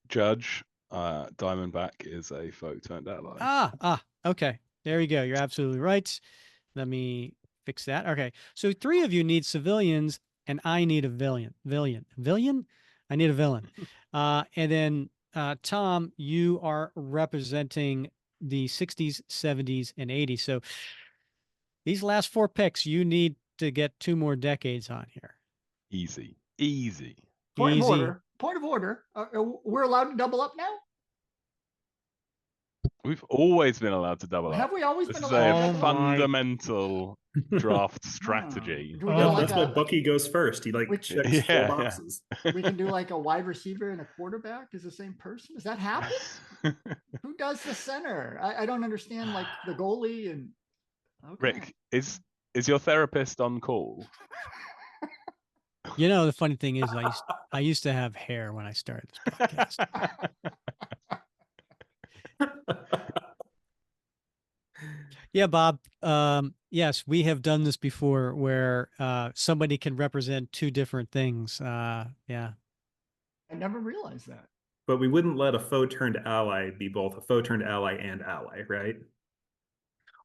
Judge, Diamondback is a foe turned ally. Okay. There you go. You're absolutely right. Let me fix that. Okay. So 3 of you need civilians, and I need a villain. Villain? I need a villain. And then Tom, you are representing the 60s, 70s, and 80s. So these last 4 picks, you need to get 2 more decades on here. Easy. Point Easy. of order. Point of order. We're allowed to double up now? We've always been allowed to double Have up. we always This been is allowed to a double up? fundamental draft strategy. Do we get like That's why Bucky goes first. He checks 4 boxes. We can do like a wide receiver and a quarterback is the same person. Does that happen? Who does the center? I don't understand, like the goalie and. Okay. Rick, is your therapist on call? You know, the funny thing is, I used to have hair when I started this podcast. Yeah, Bob. Yes, we have done this before where somebody can represent 2 different things. Yeah. I never realized that. But we wouldn't let a foe turned ally be both a foe turned ally and ally, right?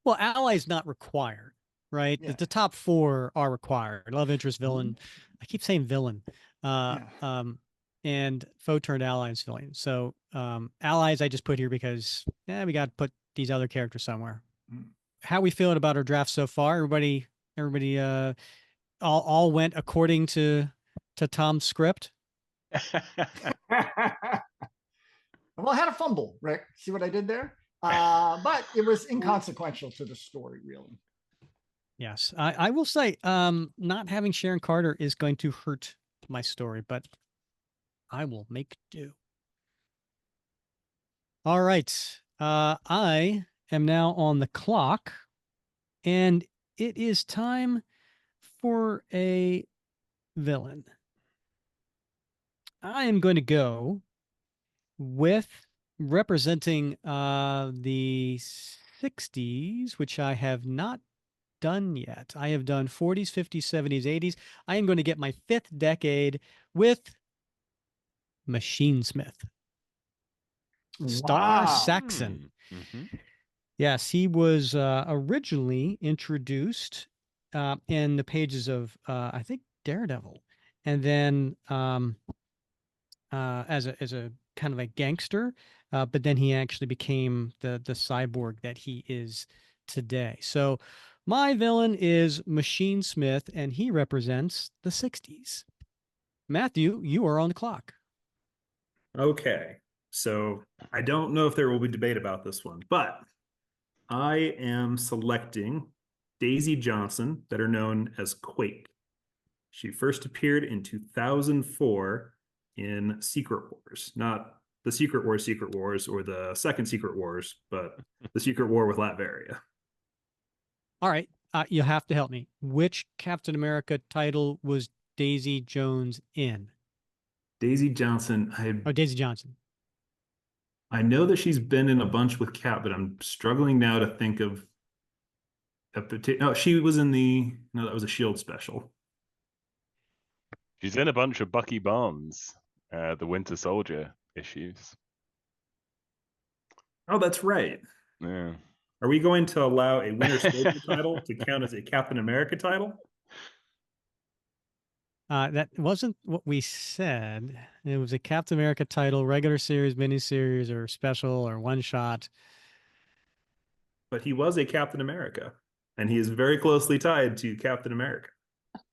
Well, ally is not required, right? Yeah. The top 4 are required: love interest, villain. I keep saying villain. And foe turned ally and civilian. So allies I just put here because we got to put these other characters somewhere. How we feeling about our draft so far? Everybody all went according to Tom's script. Well, I had a fumble, Rick. See what I did there? But it was inconsequential to the story, really. Yes, I will say, not having Sharon Carter is going to hurt my story, but I will make do. All right, I am now on the clock, and it is time for a villain. I am going to go with representing the 60s, which I have not done yet. I have done 40s, 50s, 70s, 80s. I am going to get my 5th decade with Machine Smith. Star Saxon. Yes, he was originally introduced in the pages of I think Daredevil, and then as a kind of a gangster, but then he actually became the cyborg that he is today. So my villain is Machine Smith, and he represents the 60s. Matthew, you are on the clock. Okay. So I don't know if there will be debate about this one, but I am selecting Daisy Johnson, better known as Quake. She first appeared in 2004 in Secret Wars, not the Secret Wars or the second Secret Wars, but the Secret War with Latveria. All right. You have to help me. Which Captain America title was Daisy Jones in? Daisy Johnson. Daisy Johnson. I know that she's been in a bunch with Cap, but I'm struggling now to think of a particular. No, she was in the. No, that was a Shield special. She's in a bunch of Bucky Barnes, the Winter Soldier issues. Oh, that's right. Yeah. Are we going to allow a Winter Soldier title to count as a Captain America title? That wasn't what we said. It was a Captain America title, regular series, miniseries, or special, or one shot. But he was a Captain America, and he is very closely tied to Captain America.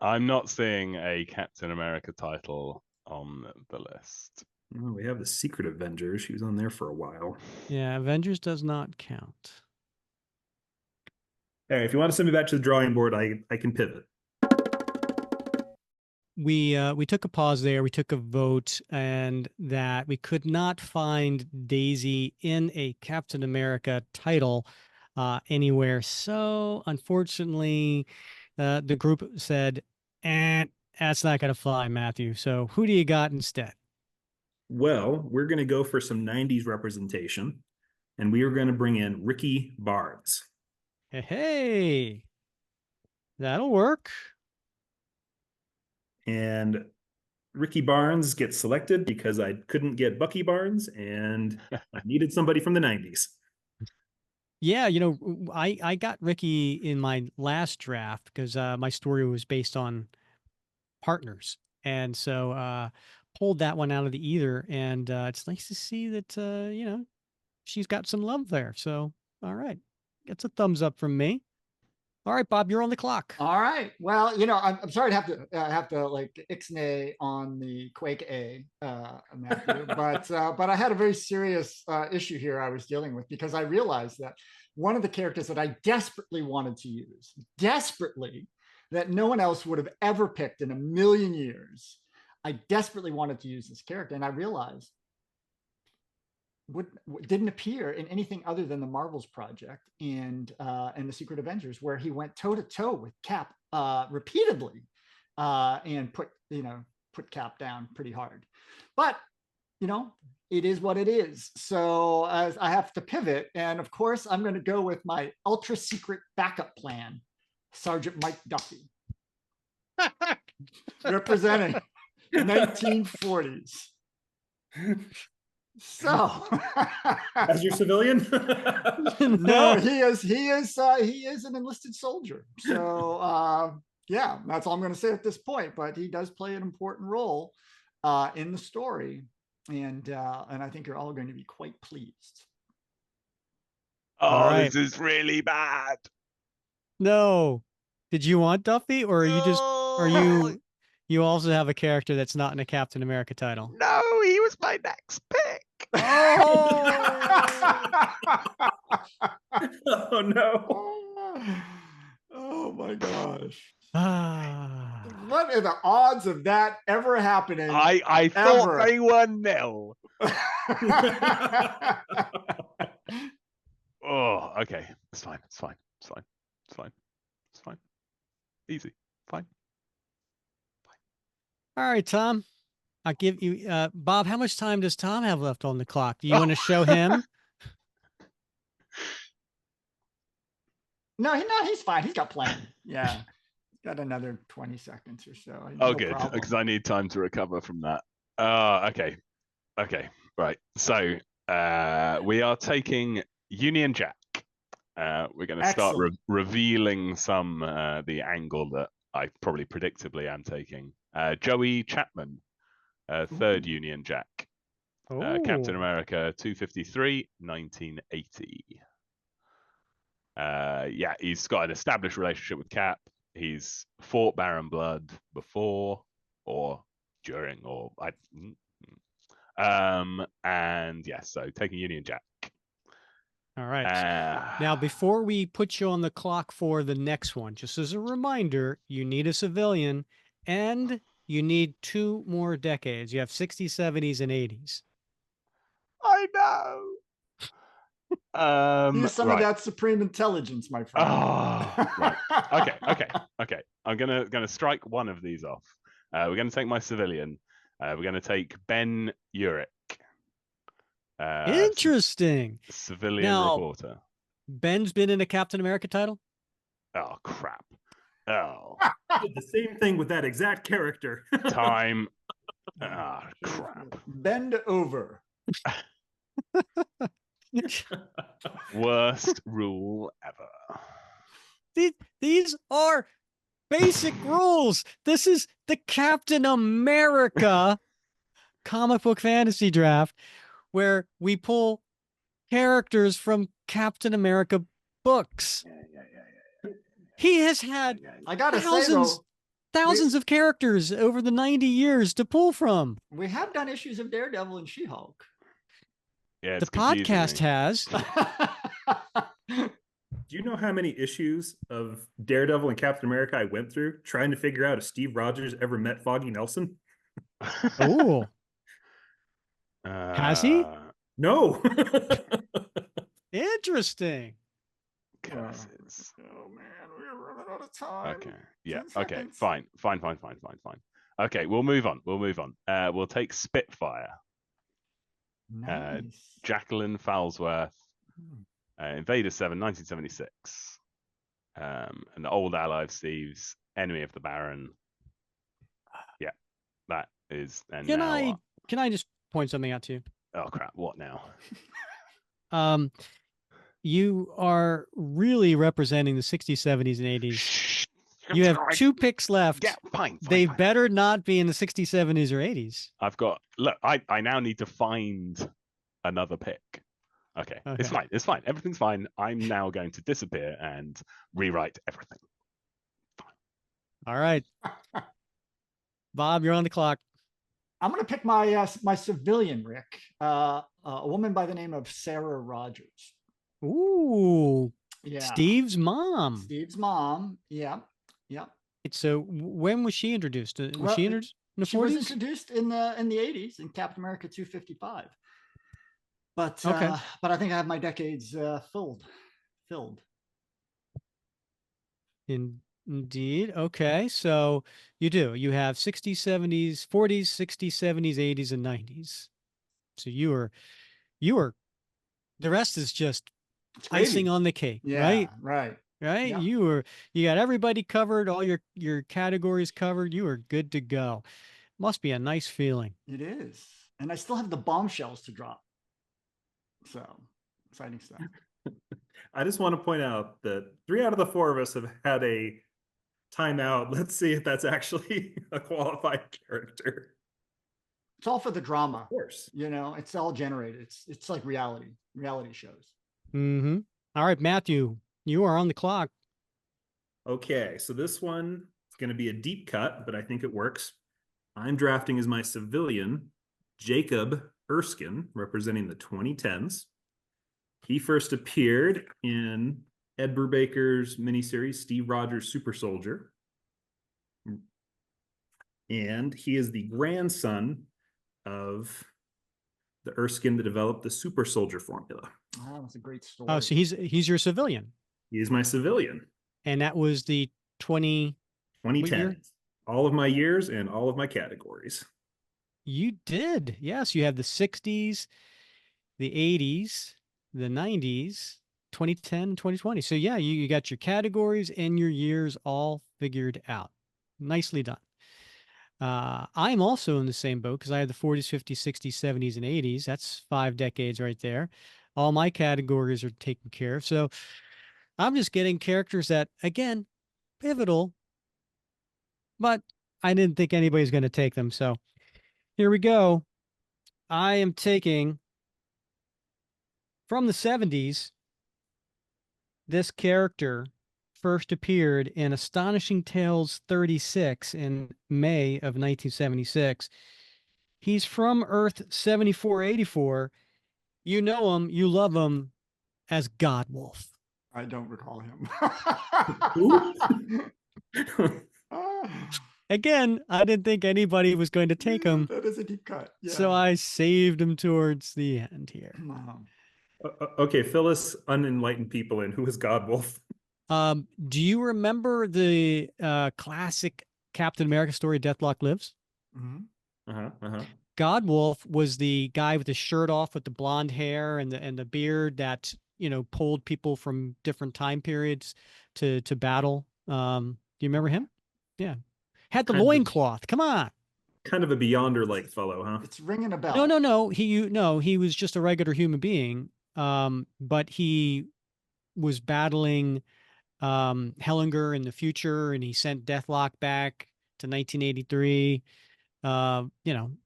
I'm not seeing a Captain America title on the list. Oh, we have the Secret Avengers. She was on there for a while. Yeah, Avengers does not count. Hey, if you want to send me back to the drawing board, I can pivot. We took a pause there. We took a vote, and that we could not find Daisy in a Captain America title anywhere. So unfortunately, the group said, that's not going to fly, Matthew. So who do you got instead? Well, we're going to go for some 90s representation, and we are going to bring in Ricky Barnes. Hey, that'll work. And Ricky Barnes gets selected because I couldn't get Bucky Barnes, and I needed somebody from the 90s. Yeah, I got Ricky in my last draft because my story was based on partners. And so pulled that one out of the ether. And it's nice to see that, she's got some love there. So, all right. Gets a thumbs up from me. All right, Bob, you're on the clock. All right. Well, I'm sorry to have to like ixnay on the Quake A, Matthew, but I had a very serious issue here I was dealing with, because I realized that one of the characters that I desperately wanted to use, that no one else would have ever picked in a million years, I desperately wanted to use this character, and I realized didn't appear in anything other than the Marvels project and the Secret Avengers, where he went toe to toe with Cap repeatedly and put Cap down pretty hard. But it is what it is. So as I have to pivot, and of course I'm going to go with my ultra secret backup plan, Sergeant Mike Duffy, representing the 1940s. So, as your civilian? No, he is an enlisted soldier. So, yeah, that's all I'm going to say at this point. But he does play an important role in the story, and I think you're all going to be quite pleased. Oh, right. This is really bad. No, did you want Duffy, or are you also have a character that's not in a Captain America title? No, he was my next pick. Oh, oh no. Oh my gosh. What are the odds of that ever happening? I thought they were nil. Oh, okay. It's fine. It's fine. It's fine. It's fine. It's fine. Easy. Fine. All right, Tom. I'll give you Bob, how much time does Tom have left on the clock? Do you want to show him? No, he's fine. He's got plenty. Yeah. He's got another 20 seconds or so. No good, because I need time to recover from that. Okay. Right. So we are taking Union Jack. We're going to start revealing the angle that I probably predictably am taking. Joey Chapman. Third Union Jack. Captain America 253, 1980. Yeah, he's got an established relationship with Cap. He's fought Baron Blood before or during and yes, so taking Union Jack. All right. Now, before we put you on the clock for the next one, just as a reminder, you need a civilian and you need 2 more decades. You have 60s, 70s, and 80s. I know. Use some of that supreme intelligence, my friend. Oh, right. Okay. I'm gonna strike one of these off. We're going to take my civilian. We're going to take Ben Urich, Interesting. civilian Now, reporter. Ben's been in a Captain America title? Oh, crap. Oh, Did the same thing with that exact character. time. Ah, crap. Bend over. Worst rule ever. These are basic rules. This is the Captain America comic book fantasy draft where we pull characters from Captain America books. He has had I gotta say though, thousands of characters over the 90 years to pull from. we have done issues of Daredevil and She-Hulk. Yeah, The it's confusing podcast me. has. Do you know how many issues of Daredevil and Captain America I went through trying to figure out if Steve Rogers ever met Foggy Nelson? Oh, has he? No. Interesting. Curses. Oh man, we're running out of time. Okay. Yeah. 10 Okay. seconds. Fine. Okay, we'll move on. We'll take Spitfire. Nice. Jacqueline Falsworth, Hmm. Invader 7, 1976. An old ally of Steve's, enemy of the Baron. Yeah, that is. And Can now, I just point something out to you? oh crap! What now? You are really representing the 60s, 70s, and 80s. Shh. You have 2 picks left. Yeah, fine. They fine. better not be in the 60s, 70s, or 80s. I've got. Look, I now need to find another pick. Okay, it's Okay. fine. It's fine. Everything's fine. I'm now going to disappear and rewrite everything. All right. Bob, you're on the clock. I'm gonna pick my my civilian, Rick. A woman by the name of Sarah Rogers. Ooh, Yeah. Steve's mom. Steve's mom. Yeah. Yeah. So when was she introduced? Was Well, she introduced in the She was 40s? introduced in the 80s in Captain America 255. But Okay. but I think I have my decades filled. Indeed. Okay. So you do. You have 60s, 70s, 40s, 60s, 70s, 80s, and 90s. So you are the rest is just It's gravy. icing on the cake, Yeah, right? right. Right? Yeah. You got everybody covered, all your categories covered. You are good to go. Must be a nice feeling. It is. And I still have the bombshells to drop. So exciting stuff. I just want to point out that 3 out of the 4 of us have had a timeout. Let's see if that's actually a qualified character. It's all for the drama. Of course. You know, it's all generated. It's like reality shows. Mm-hmm. All right, Matthew, you are on the clock. Okay, so this one is going to be a deep cut, but I think it works. I'm drafting as my civilian, Jacob Erskine, representing the 2010s. He first appeared in Ed Brubaker's miniseries, Steve Rogers' Super Soldier. And he is the grandson of the Erskine that developed the Super Soldier formula. Oh, that's a great story. Oh, so he's your civilian. He is my civilian. And that was the 20 2010. All of my years and all of my categories. You did. Yes, you have the 60s, the 80s, the 90s, 2010, 2020. So yeah, you got your categories and your years all figured out. Nicely done. I'm also in the same boat because I have the 40s, 50s, 60s, 70s, and 80s. That's 5 decades right there. All my categories are taken care of. So I'm just getting characters that, again, pivotal, but I didn't think anybody's going to take them. So here we go. I am taking from the 70s. This character first appeared in Astonishing Tales 36 in May of 1976. He's from Earth 7484. You know him, you love him as Godwolf. I don't recall him. Again, I didn't think anybody was going to take him. That is a deep cut. Yeah. So I saved him towards the end here. Wow. Okay, fill us unenlightened people in. Who is Godwolf? Do you remember the classic Captain America story, Deathlock Lives. Mhm. Godwolf was the guy with the shirt off with the blonde hair and the beard that, pulled people from different time periods to battle. Do you remember him? Yeah. Had the Kind of a- loincloth. Come on. Kind of a Beyonder like fellow, huh? It's ringing a bell. No. He was just a regular human being. But he was battling Hellinger in the future, and he sent Deathlock back to 1983.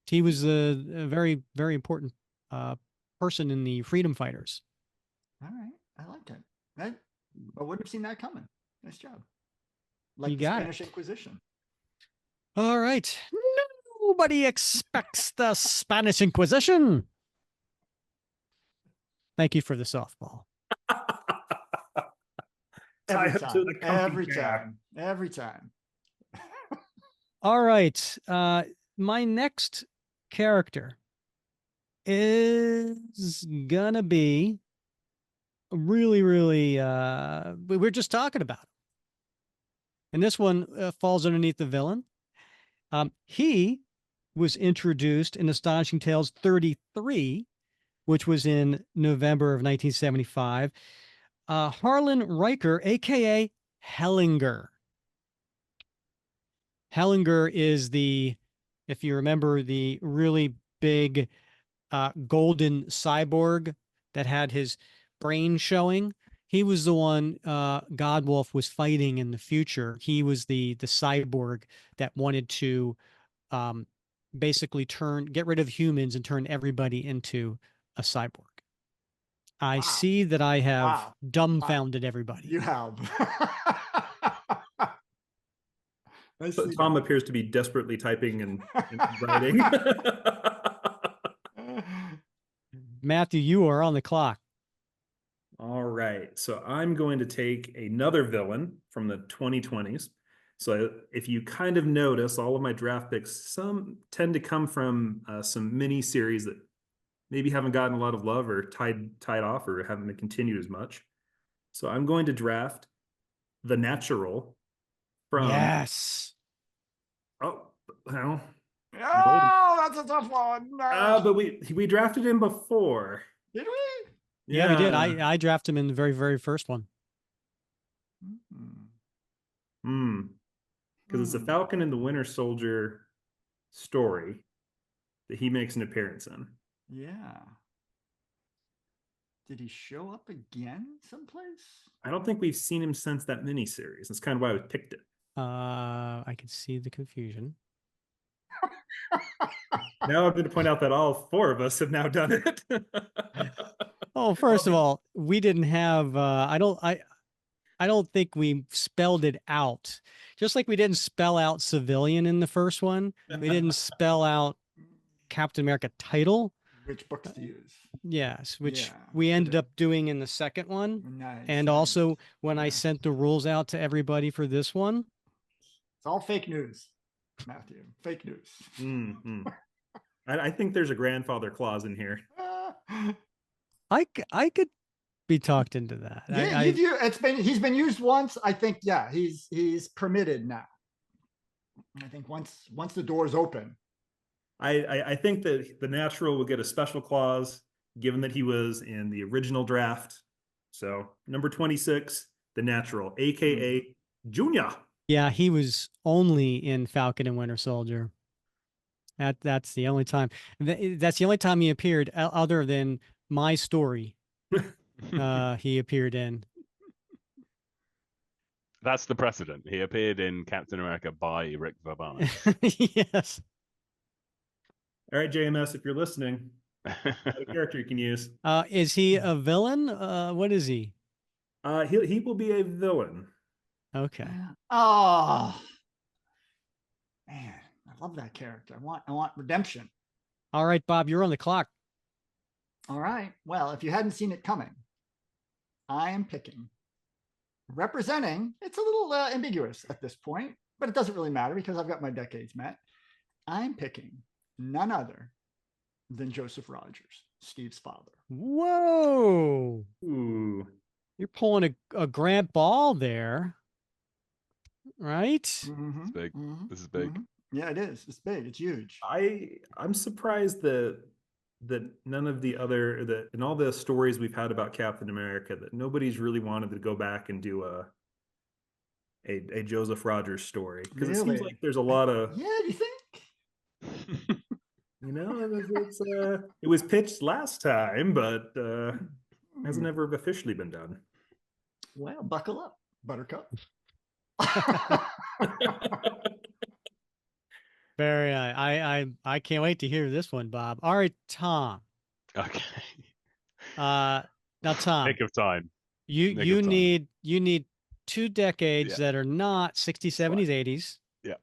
He was a very, very important person in the freedom fighters. All right. I like it. I wouldn't have seen that coming. Nice job. Like You the got Spanish it. Inquisition. All right. Nobody expects the Spanish Inquisition. Thank you for the softball. Every Tie up to the time. comfy chair. Every time. All right. My next character is gonna be really, really, we're just talking about him. And this one falls underneath the villain. He was introduced in Astonishing Tales 33, which was in November of 1975. Harlan Riker, aka Hellinger. Hellinger is if you remember, the really big golden cyborg that had his brain showing. He was the one Godwolf was fighting in the future. He was the cyborg that wanted to basically get rid of humans and turn everybody into a cyborg. I Wow. see that I have Wow. dumbfounded everybody. You have. I So see Tom that. appears to be desperately typing and writing. Matthew, you are on the clock. All right. So I'm going to take another villain from the 2020s. So if you kind of notice, all of my draft picks, some tend to come from some mini series that maybe haven't gotten a lot of love or tied off or haven't been continued as much. So I'm going to draft The Natural from Yes. oh well. Oh, that's a tough one. But we drafted him before. Did we? Yeah, we did. I drafted him in the very, very first one. Because it's the Falcon and the Winter Soldier story that he makes an appearance in. Yeah. Did he show up again someplace? I don't think we've seen him since that miniseries. That's kind of why I picked it. I can see the confusion. Now I'm going to point out that all four of us have now done it. Oh, first of all, we didn't have I don't think we spelled it out. Just like we didn't spell out civilian in the first one, we didn't spell out Captain America title. Which books to use? Yes, which Yeah, we ended good. up doing in the second one. Nice. And nice. also when I Yeah. sent the rules out to everybody for this one. It's all fake news, Matthew. Fake news. Mm-hmm. I think there's a grandfather clause in here. I could be talked into that. Yeah, he's been used once. I think, yeah, he's permitted now. I think once the doors open. I think that the Natural will get a special clause given that he was in the original draft. So number 26, the Natural, aka Junior. Yeah, he was only in Falcon and Winter Soldier. That's the only time. That's the only time he appeared, other than my story. He appeared in. That's the precedent. He appeared in Captain America by Rick Vabanis. Yes. All right, JMS, if you're listening, a character you can use. Is he a villain? What is he? He will be a villain. Okay. Oh man, I love that character. I want redemption. All right, Bob, you're on the clock. All right. Well, if you hadn't seen it coming, I am picking, representing, it's a little ambiguous at this point, but it doesn't really matter because I've got my decades met. I'm picking none other than Joseph Rogers, Steve's father. Whoa. Ooh. You're pulling a Grant Ball there. right? Mhm, It's big. mhm, This is big. mhm. Yeah, it is. It's big. It's huge. I'm surprised that none of the other that in all the stories we've had about Captain America that nobody's really wanted to go back and do a Joseph Rogers story because it seems Really? like there's a lot of Yeah, you think? it was pitched last time, but hasn't Hmm. ever officially been done. Well, buckle up, Buttercup. Very. I can't wait to hear this one, Bob. All right, Tom. Okay. Now, Tom, Nick of time. you Nick of time. you need 2 decades Yeah. that are not 60s, 70s, 80s. Yeah.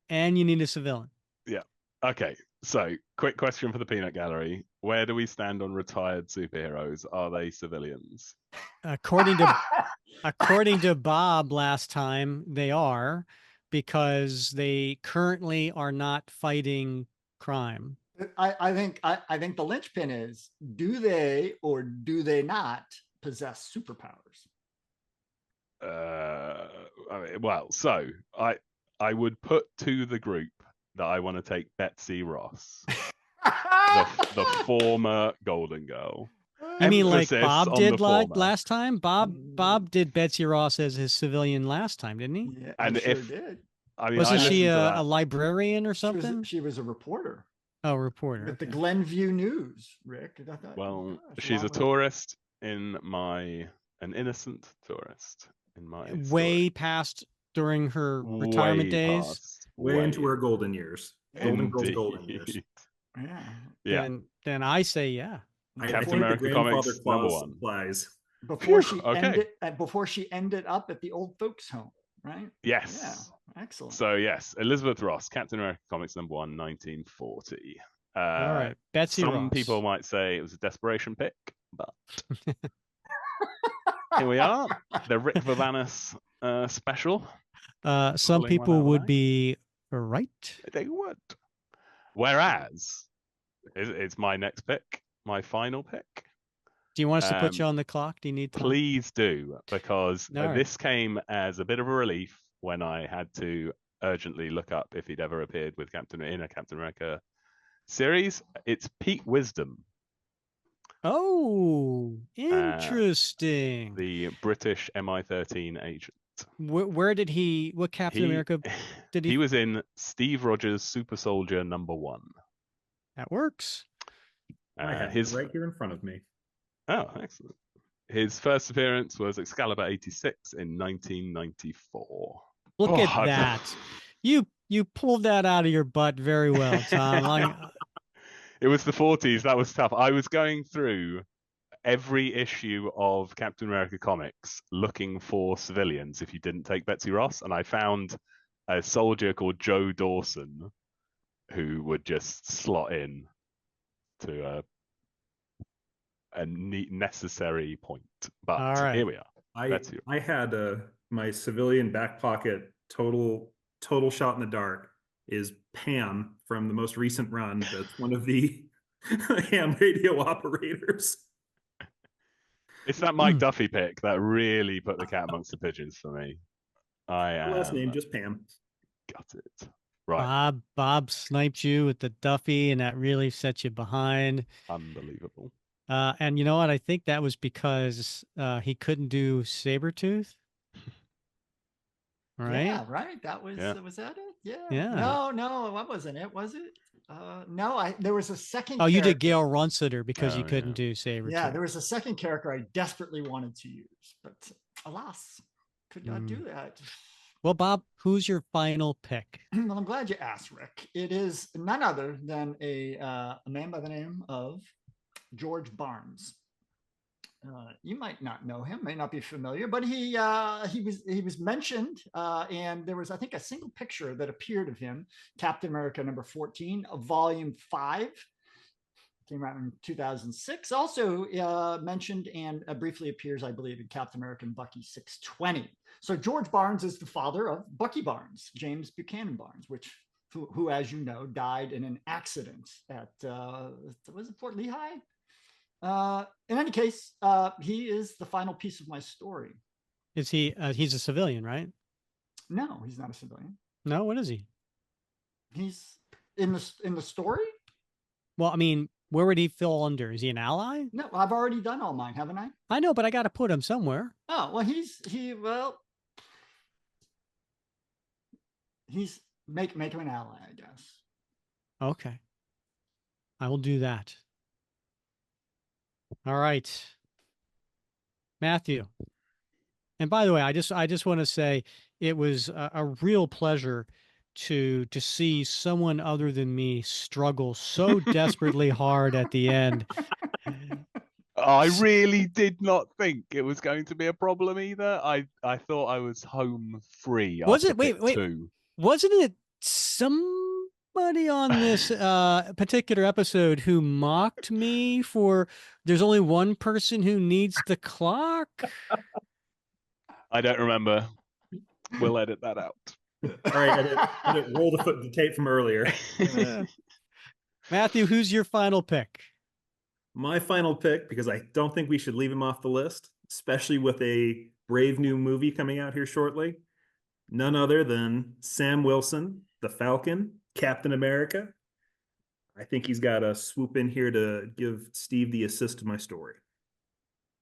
And you need a civilian. Yeah. Okay. So, quick question for the peanut gallery: where do we stand on retired superheroes? Are they civilians? According to Bob last time, they are, because they currently are not fighting crime. I think the linchpin is: do they or do they not possess superpowers? Well, so I would put to the group that I want to take Betsy Ross, the former Golden Girl. You mean like Emphasis Bob on the did former. last time? Bob did Betsy Ross as his civilian last time, didn't he? Yeah, And I sure if did. I mean, Wasn't I she listened to a that. librarian or something? She was a reporter Oh, reporter. with the Okay. Glenview News, Rick. I thought, Well, gosh, she's a along with- tourist an innocent tourist in my Way story. past during her retirement Way days. past. Way into her golden years. Golden Girl's golden years. Indeed. Yeah. Yeah. Then I say yeah. I Captain think America the grandfather Comics, clause #1. applies. Before Phew, she okay. ended up at the old folks' home, right? Yes. Yeah. Excellent. So yes, Elizabeth Ross, Captain America Comics #1, 1940. All right, Betsy Some Ross. people might say it was a desperation pick, but here we are, the Rick Vavanus special. Some Pulling one out people of the would bag. be right. They would. Whereas, it's my next pick, my final pick. Do you want us to put you on the clock? Do you need time? Please do, because All right. this came as a bit of a relief when I had to urgently look up if he'd ever appeared with in a Captain America series. It's Pete Wisdom, Oh, interesting. the British MI13 agent. Where did he? What Captain America did he? He was in Steve Rogers' Super Soldier #1. That works. I have His it right here in front of me. Oh, excellent. His first appearance was Excalibur 86 in 1994. Look at that. You pulled that out of your butt very well, Tom. It was the 40s. That was tough. I was going through every issue of Captain America comics looking for civilians if you didn't take Betsy Ross, and I found a soldier called Joe Dawson who would just slot in to a necessary point. But all right. Here we are. I had my civilian back pocket total shot in the dark is Pam from the most recent run. That's one of the ham radio operators. It's that Mike Duffy pick that really put the cat amongst the pigeons for me. Last name just Pam. Got it. Right. Bob sniped you with the Duffy, and that really set you behind. Unbelievable. And you know what? I think that was because he couldn't do Sabretooth. Right? Yeah, right. That was was that it? Yeah. Yeah. No, that wasn't it, was it? No, there was a second. Oh, you did character. Gail Runsiter because you couldn't do Sabretooth. Yeah, there was a second character I desperately wanted to use, but alas, could not do that. Well, Bob, who's your final pick? Well, I'm glad you asked, Rick. It is none other than a man by the name of George Barnes. You might not know him, may not be familiar, but he was mentioned, and there was, I think, a single picture that appeared of him, Captain America #14, Volume 5, came out in 2006. Also mentioned and briefly appears, I believe, in Captain America and Bucky 620. So George Barnes is the father of Bucky Barnes, James Buchanan Barnes, who, as you know, died in an accident at was it Fort Lehigh? In any case, he is the final piece of my story. Is he? He's a civilian, right? No, he's not a civilian. No, what is he? He's in the story. Well, I mean, where would he fall under? Is he an ally? No, I've already done all mine, haven't I? I know, but I got to put him somewhere. Oh well, he's make him an ally, I guess. Okay. I will do that. All right. Matthew. And by the way, I just want to say it was a real pleasure to see someone other than me struggle so desperately hard at the end. I really did not think it was going to be a problem either. I thought I was home free. Was after it? Wait, pick wait. 2. Wasn't it somebody on this particular episode who mocked me for there's only one person who needs the clock? I don't remember. We'll edit that out. All right, edit, roll the tape from earlier. Matthew, who's your final pick? My final pick, because I don't think we should leave him off the list, especially with a brave new movie coming out here shortly. None other than Sam Wilson, the Falcon, Captain America. I think he's got to swoop in here to give Steve the assist to my story.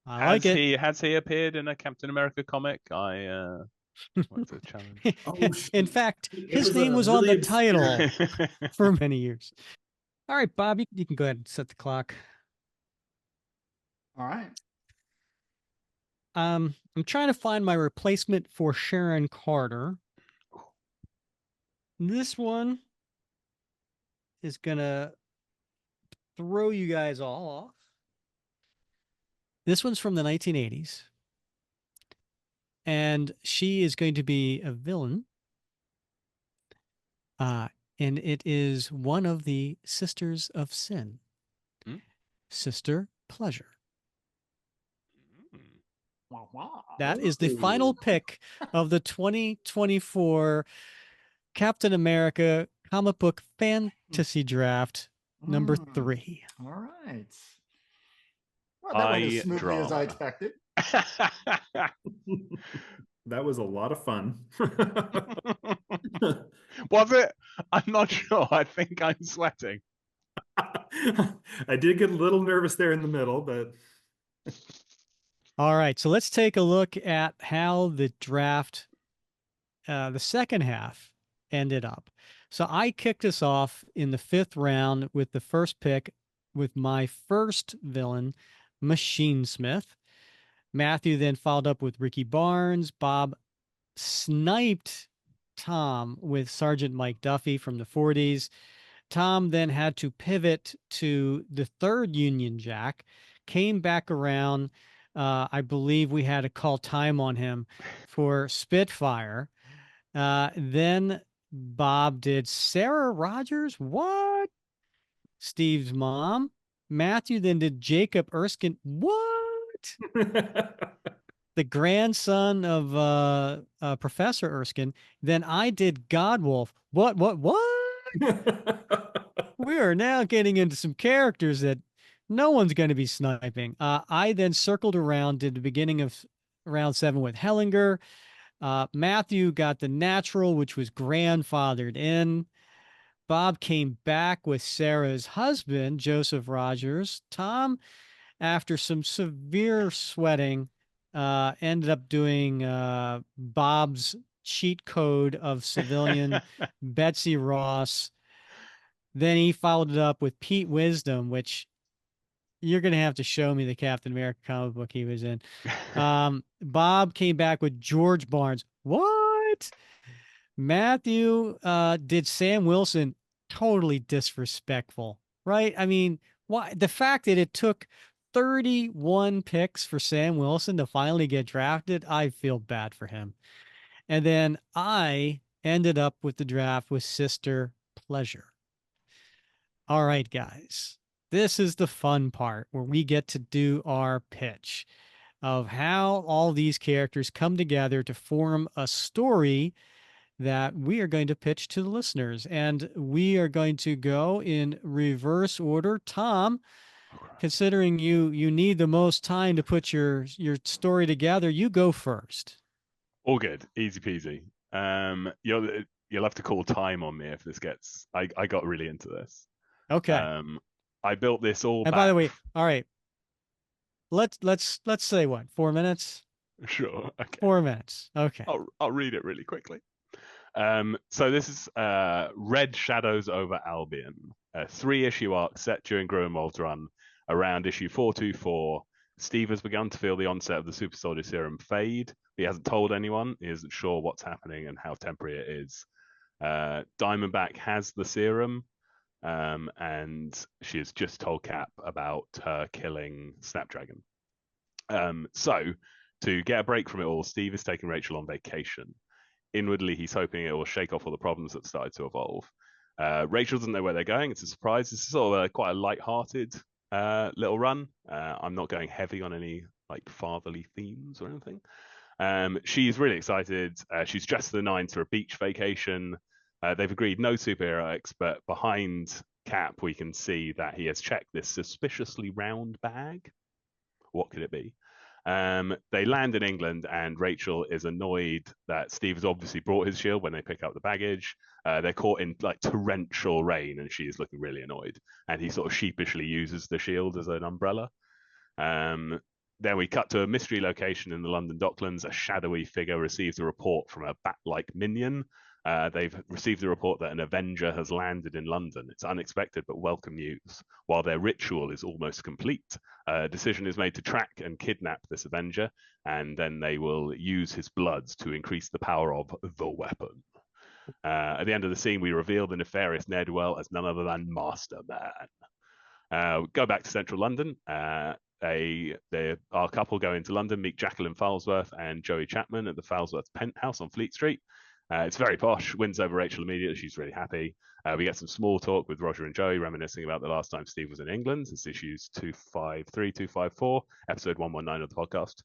I like it. Has he appeared in a Captain America comic? I want to challenge. Oh, in fact, his was name a was on really the title obscure- for many years. All right, Bob, you can go ahead and set the clock. All right. I'm trying to find my replacement for Sharon Carter. This one is gonna throw you guys all off. This one's from the 1980s. And she is going to be a villain. And it is one of the Sisters of Sin. Sister Pleasure. Wow, wow. That is the final pick of the 2024 Captain America comic book fantasy draft number 3. All right. Well, that went as smoothly as I expected. That was a lot of fun. Was it? I'm not sure. I think I'm sweating. I did get a little nervous there in the middle, but All right, so let's take a look at how the draft, the second half, ended up. So I kicked us off in the 5th round with the first pick with my first villain, Machine Smith. Matthew then followed up with Ricky Barnes. Bob sniped Tom with Sergeant Mike Duffy from the 40s. Tom then had to pivot to the 3rd Union Jack, came back around. I believe we had to call time on him for Spitfire. Then Bob did Sarah Rogers. What? Steve's mom. Matthew then did Jacob Erskine. What? The grandson of Professor Erskine. Then I did Godwolf. What? We are now getting into some characters that no one's going to be sniping. I then circled around, did the beginning of round 7 with Hellinger. Matthew got the natural, which was grandfathered in. Bob came back with Sarah's husband, Joseph Rogers. Tom, after some severe sweating, ended up doing Bob's cheat code of civilian Betsy Ross. Then he followed it up with Pete Wisdom, which you're going to have to show me the Captain America comic book he was in. Bob came back with George Barnes. What? Matthew did Sam Wilson. Totally disrespectful, right? I mean, why? The fact that it took 31 picks for Sam Wilson to finally get drafted, I feel bad for him. And then I ended up with the draft with Sister Pleasure. All right, guys, this is the fun part where we get to do our pitch of how all these characters come together to form a story that we are going to pitch to the listeners. And we are going to go in reverse order. Tom, considering you need the most time to put your story together, you go first. All good. Easy peasy. You'll have to call time on me if this gets. I got really into this. Okay. I built this all And back. by the way, all right. Let's say what? 4 minutes? Sure. Okay. 4 minutes. Okay. I'll read it really quickly. So this is Red Shadows over Albion, a 3-issue arc set during Grunwald's run. Around issue 424, Steve has begun to feel the onset of the super soldier serum fade. He hasn't told anyone. He isn't sure what's happening and how temporary it is. Diamondback has the serum, and she has just told Cap about her killing Snapdragon. So to get a break from it all, Steve is taking Rachel on vacation. Inwardly, he's hoping it will shake off all the problems that started to evolve. Rachel doesn't know where they're going. It's a surprise. This is sort of quite a light-hearted little run. I'm not going heavy on any like fatherly themes or anything. She's really excited. She's dressed to the nines for a beach vacation. They've agreed no superheroics, but behind Cap, we can see that he has checked this suspiciously round bag. What could it be? They land in England, and Rachel is annoyed that Steve has obviously brought his shield when they pick up the baggage. They're caught in like torrential rain, and she is looking really annoyed. And he sort of sheepishly uses the shield as an umbrella. Then we cut to a mystery location in the London Docklands. A shadowy figure receives a report from a bat-like minion. They've received a report that an Avenger has landed in London. It's unexpected but welcome news. While their ritual is almost complete, a decision is made to track and kidnap this Avenger, and then they will use his bloods to increase the power of the weapon. At the end of the scene, we reveal the nefarious ne'er-do-well as none other than Master Man. Go back to central London. Our couple go into London, meet Jacqueline Falsworth and Joey Chapman at the Falsworth penthouse on Fleet Street. It's very posh, wins over Rachel immediately. She's really happy. We get some small talk with Roger and Joey, reminiscing about the last time Steve was in England. It's issues 253, 254, episode 119 of the podcast.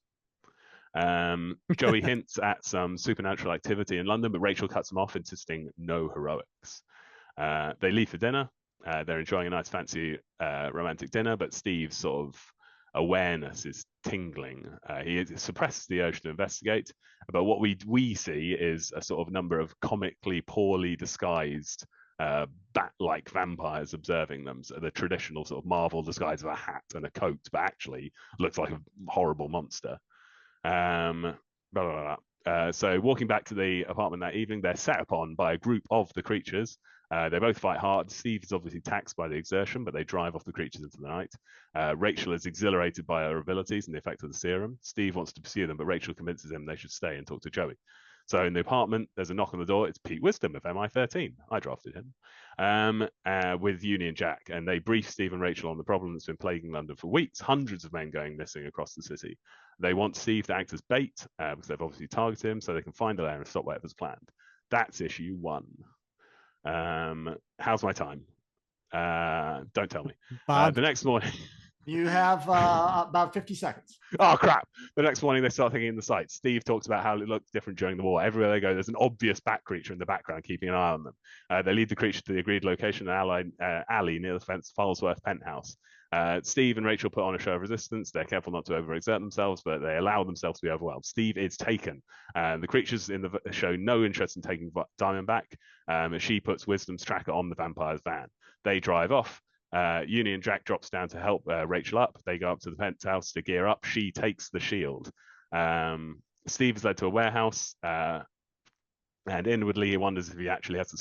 Joey hints at some supernatural activity in London, but Rachel cuts him off, insisting no heroics. They leave for dinner. They're enjoying a nice, fancy, romantic dinner, but Steve's sort of awareness is tingling. He suppresses the urge to investigate, but what we see is a sort of number of comically poorly disguised bat-like vampires observing them. So the traditional sort of Marvel disguise of a hat and a coat, but actually looks like a horrible monster. Blah, blah, blah. So walking back to the apartment that evening, they're set upon by a group of the creatures. They both fight hard. Steve is obviously taxed by the exertion, but they drive off the creatures into the night. Rachel is exhilarated by her abilities and the effect of the serum. Steve wants to pursue them, but Rachel convinces him they should stay and talk to Joey. So in the apartment, there's a knock on the door. It's Pete Wisdom of MI13. I drafted him. With Union Jack, and they brief Steve and Rachel on the problem that's been plaguing London for weeks. Hundreds of men going missing across the city. They want Steve to act as bait because they've obviously targeted him, so they can find the lair and stop whatever's planned. That's issue 1. How's my time? Don't tell me. Bob. The next morning. You have about 50 seconds. Oh, crap. The next morning, they start thinking in the sights. Steve talks about how it looked different during the war. Everywhere they go, there's an obvious bat creature in the background keeping an eye on them. They lead the creature to the agreed location, an alley near the Falsworth penthouse. Steve and Rachel put on a show of resistance. They're careful not to overexert themselves, but they allow themselves to be overwhelmed. Steve is taken. The creatures in the show no interest in taking Diamondback. She puts Wisdom's tracker on the vampire's van. They drive off. Union Jack drops down to help Rachel up. They go up to the penthouse to gear up. She takes the shield. Steve is led to a warehouse, and inwardly he wonders if he actually has the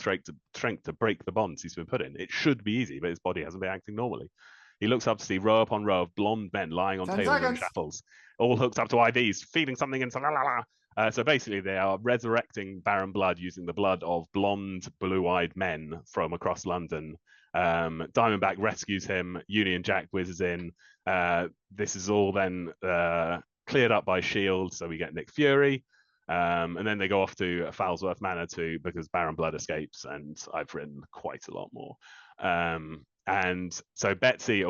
strength to break the bonds he's been put in. It should be easy, but his body hasn't been acting normally. He looks up to see row upon row of blonde men lying on tables and shackles, all hooked up to IVs, feeding something into la la la. So basically, they are resurrecting Baron Blood using the blood of blonde, blue-eyed men from across London. Diamondback rescues him. Union Jack whizzes in. This is all then cleared up by S.H.I.E.L.D., so we get Nick Fury. And then they go off to Falsworth Manor because Baron Blood escapes, and I've written quite a lot more. And so Betsy,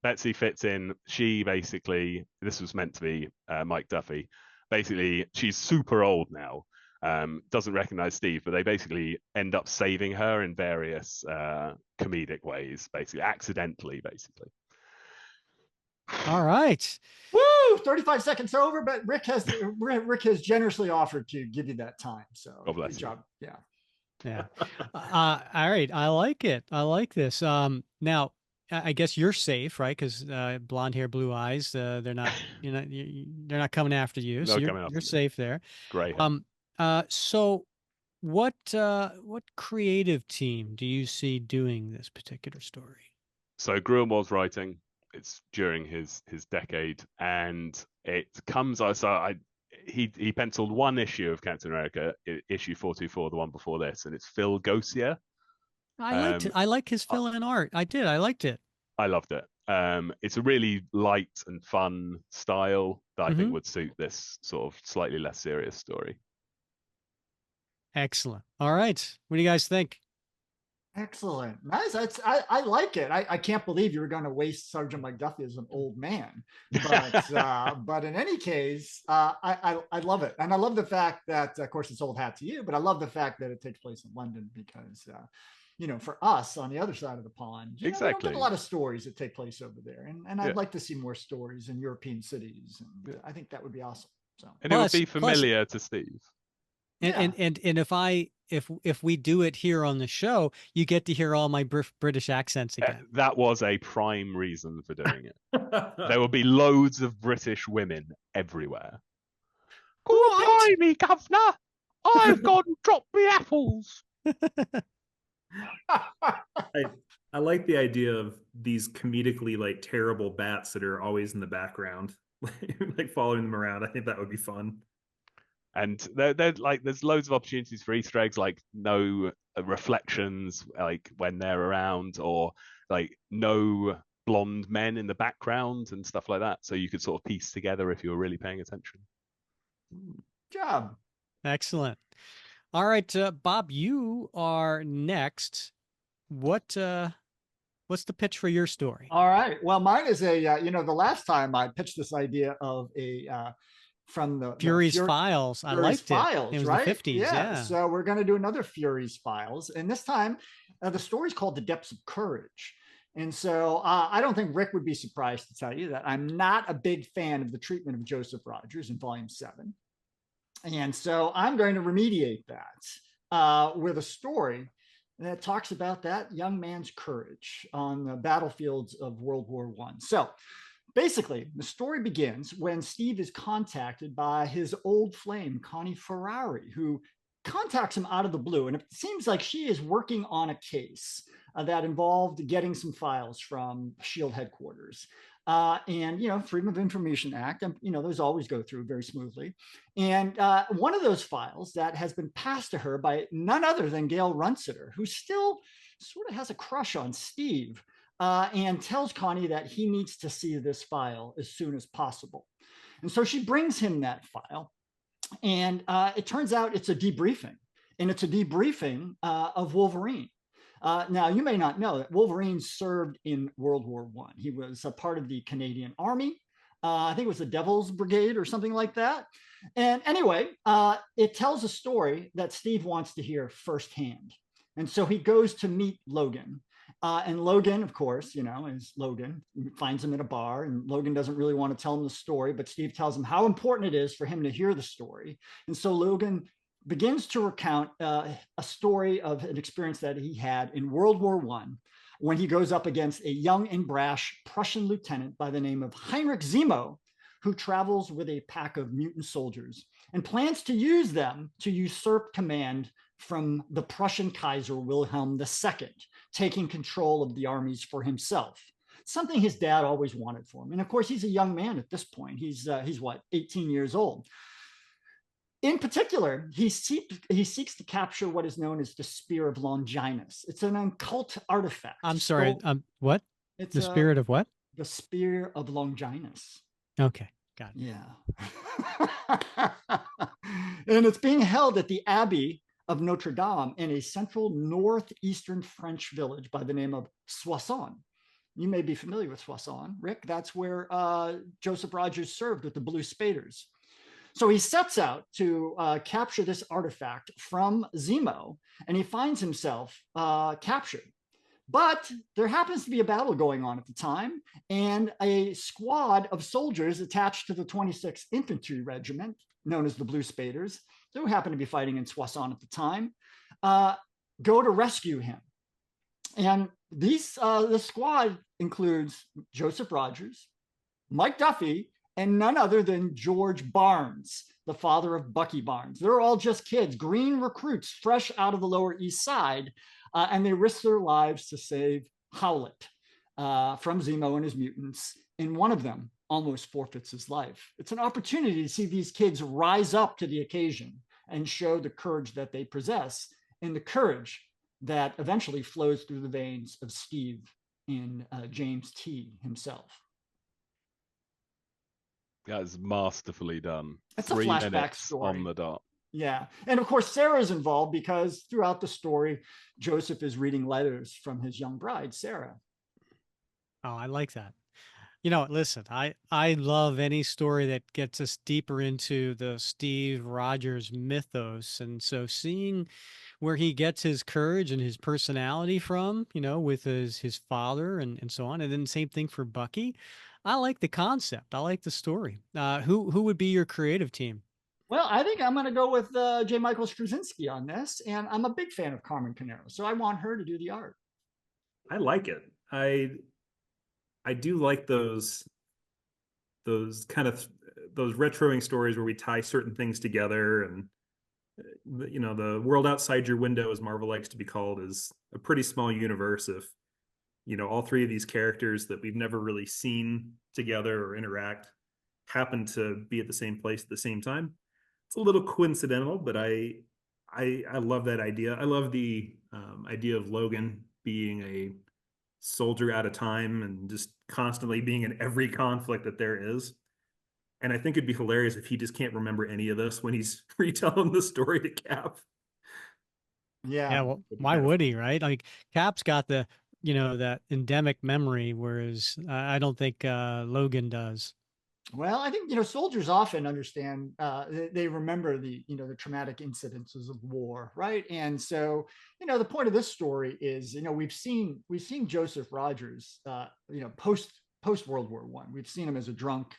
Betsy fits in. She basically, this was meant to be Mike Duffy. Basically, she's super old now. Doesn't recognize Steve, but they basically end up saving her in various comedic ways, basically accidentally, basically. All right. Woo! 35 seconds over, but Rick has generously offered to give you that time. So God bless good you. job. Yeah. Yeah. All right. I like it. I like this. Now I guess you're safe, right? Because blonde hair, blue eyes, they're not, they're not coming after you. So No coming you're after me. safe there. Grey hair. So what creative team do you see doing this particular story? So Grillmore's writing. It's during his decade, and it comes. He penciled one issue of Captain America, issue 424, the one before this, and it's Phil Gossier. I liked it. I like his I fill in art. I did. I liked it. I loved it. It's a really light and fun style that I think Mhm. would suit this sort of slightly less serious story. Excellent. All right. What do you guys think? Excellent. Nice. I like it. I can't believe you were going to waste Sergeant McDuffie as an old man. But in any case, I love it. And I love the fact that, of course, it's old hat to you, but I love the fact that it takes place in London because, for us on the other side of the pond, we don't Exactly. get a lot of stories that take place over there. And I'd Yeah. like to see more stories in European cities. And I think that would be awesome. So, And it would be Plus, familiar to Steve. and if we do it here on the show, you get to hear all my British accents again. That was a prime reason for doing it. There will be loads of British women everywhere. Right. Blimey, governor! I've gone and dropped me apples. I like the idea of these comedically like terrible bats that are always in the background, like following them around. I think that would be fun. And they're like, there's loads of opportunities for Easter eggs, like no reflections, like when they're around, or like no blonde men in the background and stuff like that. So you could sort of piece together if you were really paying attention. good job. Excellent. All right, Bob, you are next. What's the pitch for your story? All right. Well, mine is the last time I pitched this idea of from the Fury's Files. I Fury's liked Files, it. It was right? the 50s. Yeah. So we're going to do another Fury's Files. And this time, the story's called The Depths of Courage. And so I don't think Rick would be surprised to tell you that I'm not a big fan of the treatment of Joseph Rogers in Volume 7. And so I'm going to remediate that with a story that talks about that young man's courage on the battlefields of World War I. So basically, the story begins when Steve is contacted by his old flame, Connie Ferrari, who contacts him out of the blue. And it seems like she is working on a case that involved getting some files from SHIELD headquarters. Freedom of Information Act, those always go through very smoothly. And one of those files that has been passed to her by none other than Gail Runciter, who still sort of has a crush on Steve, and tells Connie that he needs to see this file as soon as possible. And so she brings him that file. And it turns out it's a debriefing. And it's a debriefing of Wolverine. Now, you may not know that Wolverine served in World War I. He was a part of the Canadian Army. I think it was the Devil's Brigade or something like that. And anyway, it tells a story that Steve wants to hear firsthand. And so he goes to meet Logan. And Logan, of course, is Logan. He finds him at a bar, and Logan doesn't really want to tell him the story, but Steve tells him how important it is for him to hear the story. And so Logan begins to recount a story of an experience that he had in World War I when he goes up against a young and brash Prussian lieutenant by the name of Heinrich Zemo, who travels with a pack of mutant soldiers and plans to use them to usurp command from the Prussian Kaiser Wilhelm II, taking control of the armies for himself. Something his dad always wanted for him. And of course, he's a young man at this point. He's 18 years old. In particular, he seeks to capture what is known as the Spear of Longinus. It's an occult artifact. I'm sorry. What? It's the spirit of what? The Spear of Longinus. Okay, got it. Yeah. And it's being held at the Abbey of Notre Dame in a central northeastern French village by the name of Soissons. You may be familiar with Soissons, Rick. That's where Joseph Rogers served with the Blue Spaders. So he sets out to capture this artifact from Zemo, and he finds himself captured But there happens to be a battle going on at the time, and a squad of soldiers attached to the 26th Infantry Regiment, known as the Blue Spaders, who happen to be fighting in Soissons at the time, go to rescue him. And the squad includes Joseph Rogers, Mike Duffy, and none other than George Barnes, the father of Bucky Barnes. They're all just kids, green recruits, fresh out of the Lower East Side, and they risk their lives to save Howlett from Zemo and his mutants. And one of them almost forfeits his life. It's an opportunity to see these kids rise up to the occasion and show the courage that they possess, and the courage that eventually flows through the veins of Steve and James T. himself. That's masterfully done. It's a 3 flashback minutes story. on the dot. Yeah. And of course, Sarah's involved because throughout the story, Joseph is reading letters from his young bride, Sarah. Oh, I like that. Listen, I love any story that gets us deeper into the Steve Rogers mythos. And so seeing where he gets his courage and his personality from, with his father and so on. And then same thing for Bucky. I like the concept. I like the story. Who would be your creative team? Well, I think I'm going to go with J. Michael Straczynski on this. And I'm a big fan of Carmen Canero, so I want her to do the art. I like it. I do like those kind of those retroing stories where we tie certain things together, and the world outside your window, as Marvel likes to be called, is a pretty small universe. If all three of these characters that we've never really seen together or interact happen to be at the same place at the same time, it's a little coincidental, but I love that idea. I love the idea of Logan being a soldier out of time and just constantly being in every conflict that there is. And I think it'd be hilarious if he just can't remember any of this when he's retelling the story to Cap. Yeah. Well, why would he, right? Like Cap's got the, that endemic memory, whereas I don't think Logan does. Well, I think soldiers often understand. They remember the traumatic incidences of war, right? And so the point of this story is we've seen Joseph Rogers, post World War I. We've seen him as a drunk,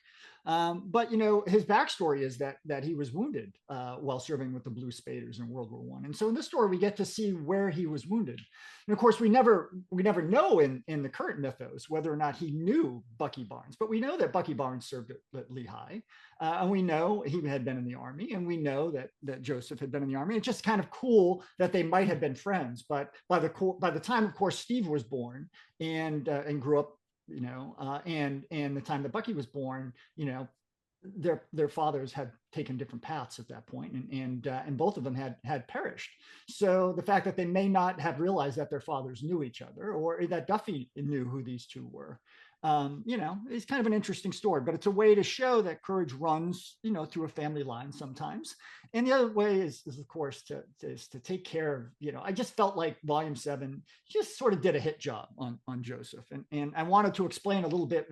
but his backstory is that he was wounded while serving with the Blue Spaders in World War I. And so in this story, we get to see where he was wounded. And of course, we never know in the current mythos whether or not he knew Bucky Barnes, but we know that Bucky Barnes served at Lehigh, and we know he had been in the Army, and we know that Joseph had been in the Army. It's just kind of cool that they might have been friends, but by the time, of course, Steve was born and grew up, and the time that Bucky was born, their fathers had taken different paths at that point, and both of them had perished. So the fact that they may not have realized that their fathers knew each other, or that Duffy knew who these two were, it's kind of an interesting story. But it's a way to show that courage runs, through a family line sometimes. And the other way is of course to take care of, I just felt like Volume 7 just sort of did a hit job on Joseph, and I wanted to explain a little bit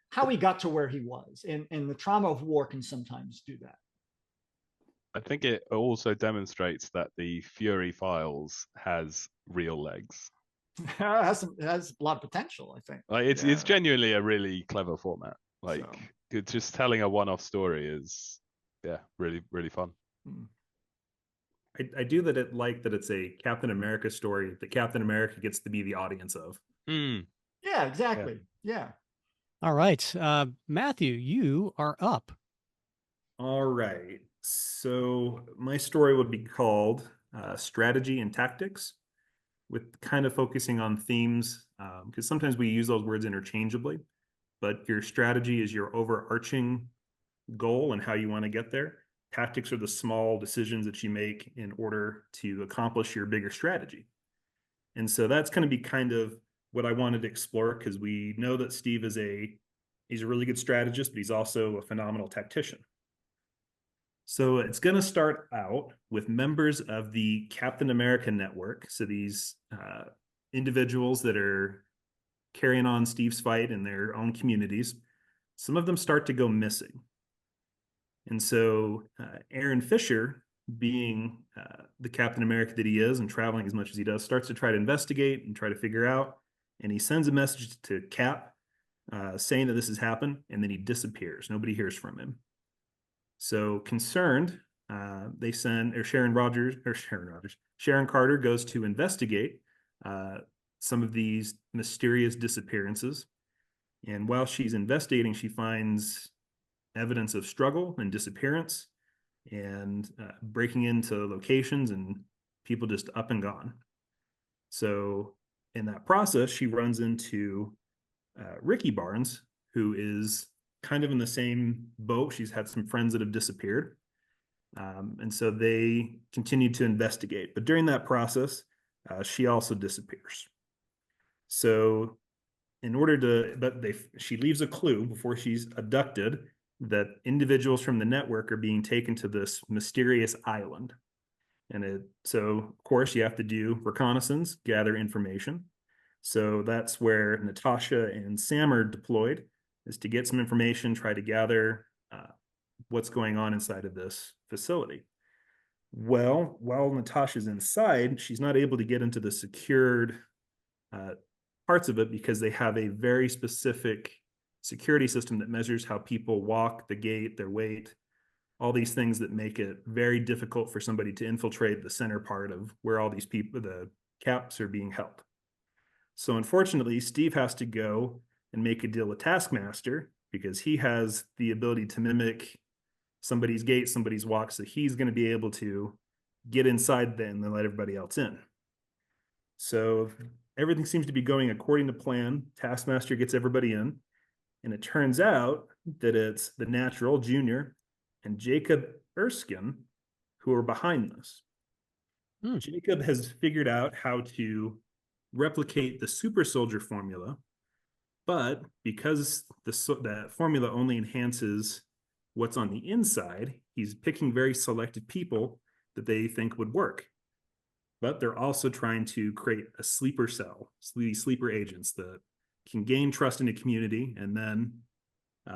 how he got to where he was, and the trauma of war can sometimes do that. I think it also demonstrates that the Fury Files has real legs. It has a lot of potential, I think. Like it's genuinely a really clever format. Like just telling a one-off story is really, really fun. I do like that it's a Captain America story that Captain America gets to be the audience of. Yeah, exactly. Yeah. All right. Matthew, you are up. All right. So my story would be called Strategy and Tactics, with kind of focusing on themes, because sometimes we use those words interchangeably, but your strategy is your overarching goal and how you want to get there. Tactics are the small decisions that you make in order to accomplish your bigger strategy. And so that's going to be kind of what I wanted to explore, because we know that Steve he's a really good strategist, but he's also a phenomenal tactician. So it's going to start out with members of the Captain America network. So these individuals that are carrying on Steve's fight in their own communities, some of them start to go missing. And so Aaron Fisher, being the Captain America that he is and traveling as much as he does, starts to try to investigate and try to figure out. And he sends a message to Cap saying that this has happened, and then he disappears. Nobody hears from him. So concerned, they send Sharon Carter goes to investigate some of these mysterious disappearances. And while she's investigating, she finds evidence of struggle and disappearance and breaking into locations and people just up and gone. So in that process, she runs into Ricky Barnes, who is kind of in the same boat. She's had some friends that have disappeared. And so they continue to investigate. But during that process, she also disappears. So she leaves a clue before she's abducted that individuals from the network are being taken to this mysterious island. And so of course you have to do reconnaissance, gather information. So that's where Natasha and Sam are deployed, is to get some information, try to gather what's going on inside of this facility. Well, while Natasha's inside, she's not able to get into the secured parts of it because they have a very specific security system that measures how people walk, the gait, their weight, all these things that make it very difficult for somebody to infiltrate the center part of where all these people, the caps, are being held. So unfortunately, Steve has to go and make a deal with Taskmaster because he has the ability to mimic somebody's gait, somebody's walk, so he's going to be able to get inside then and let everybody else in. So everything seems to be going according to plan. Taskmaster gets everybody in, and it turns out that it's the Natural, Junior, and Jacob Erskine who are behind this. Jacob has figured out how to replicate the super soldier formula, but because that formula only enhances what's on the inside, he's picking very selected people that they think would work. But they're also trying to create a sleeper cell, sleeper agents that can gain trust in a community, and then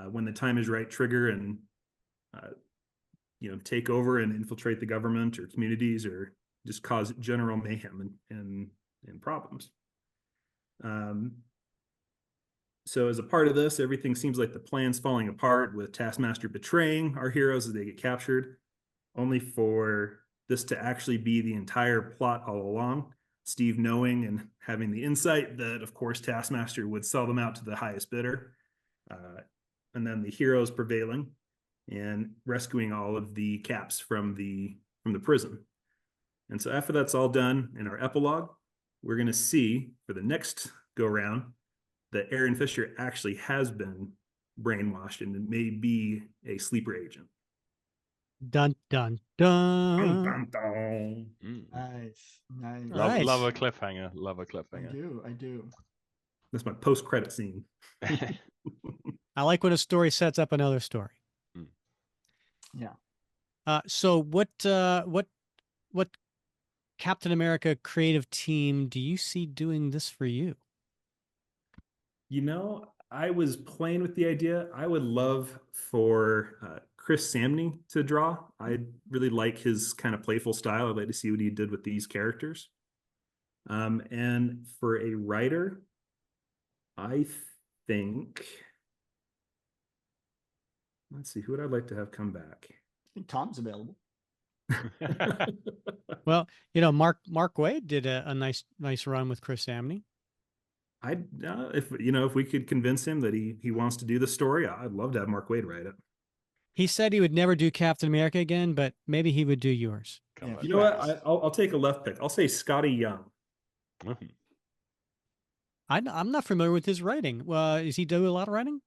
when the time is right, trigger and take over and infiltrate the government or communities, or just cause general mayhem and problems. So as a part of this, everything seems like the plan's falling apart, with Taskmaster betraying our heroes as they get captured, only for this to actually be the entire plot all along. Steve knowing and having the insight that, of course, Taskmaster would sell them out to the highest bidder, and then the heroes prevailing and rescuing all of the caps from the prison. And so after that's all done, in our epilogue, we're going to see for the next go round that Aaron Fisher actually has been brainwashed and may be a sleeper agent. Dun, dun, dun. Dun, dun, dun. Nice. Nice. Love a cliffhanger. Love a cliffhanger. I do. That's my post-credit scene. I like when a story sets up another story. Yeah. So what Captain America creative team do you see doing this for you? I was playing with the idea. I would love for Chris Samney to draw. I really like his kind of playful style. I'd like to see what he did with these characters. And for a writer, I think, let's see, who would I like to have come back? I think Tom's available. Well, Mark Waid did a nice run with Chris Samney. If we could convince him that he wants to do the story, I'd love to have Mark Waid write it. He said he would never do Captain America again, but maybe he would do yours. You know what? I'll take a left pick. I'll say Scotty Young. I'm not familiar with his writing. Does he do a lot of writing?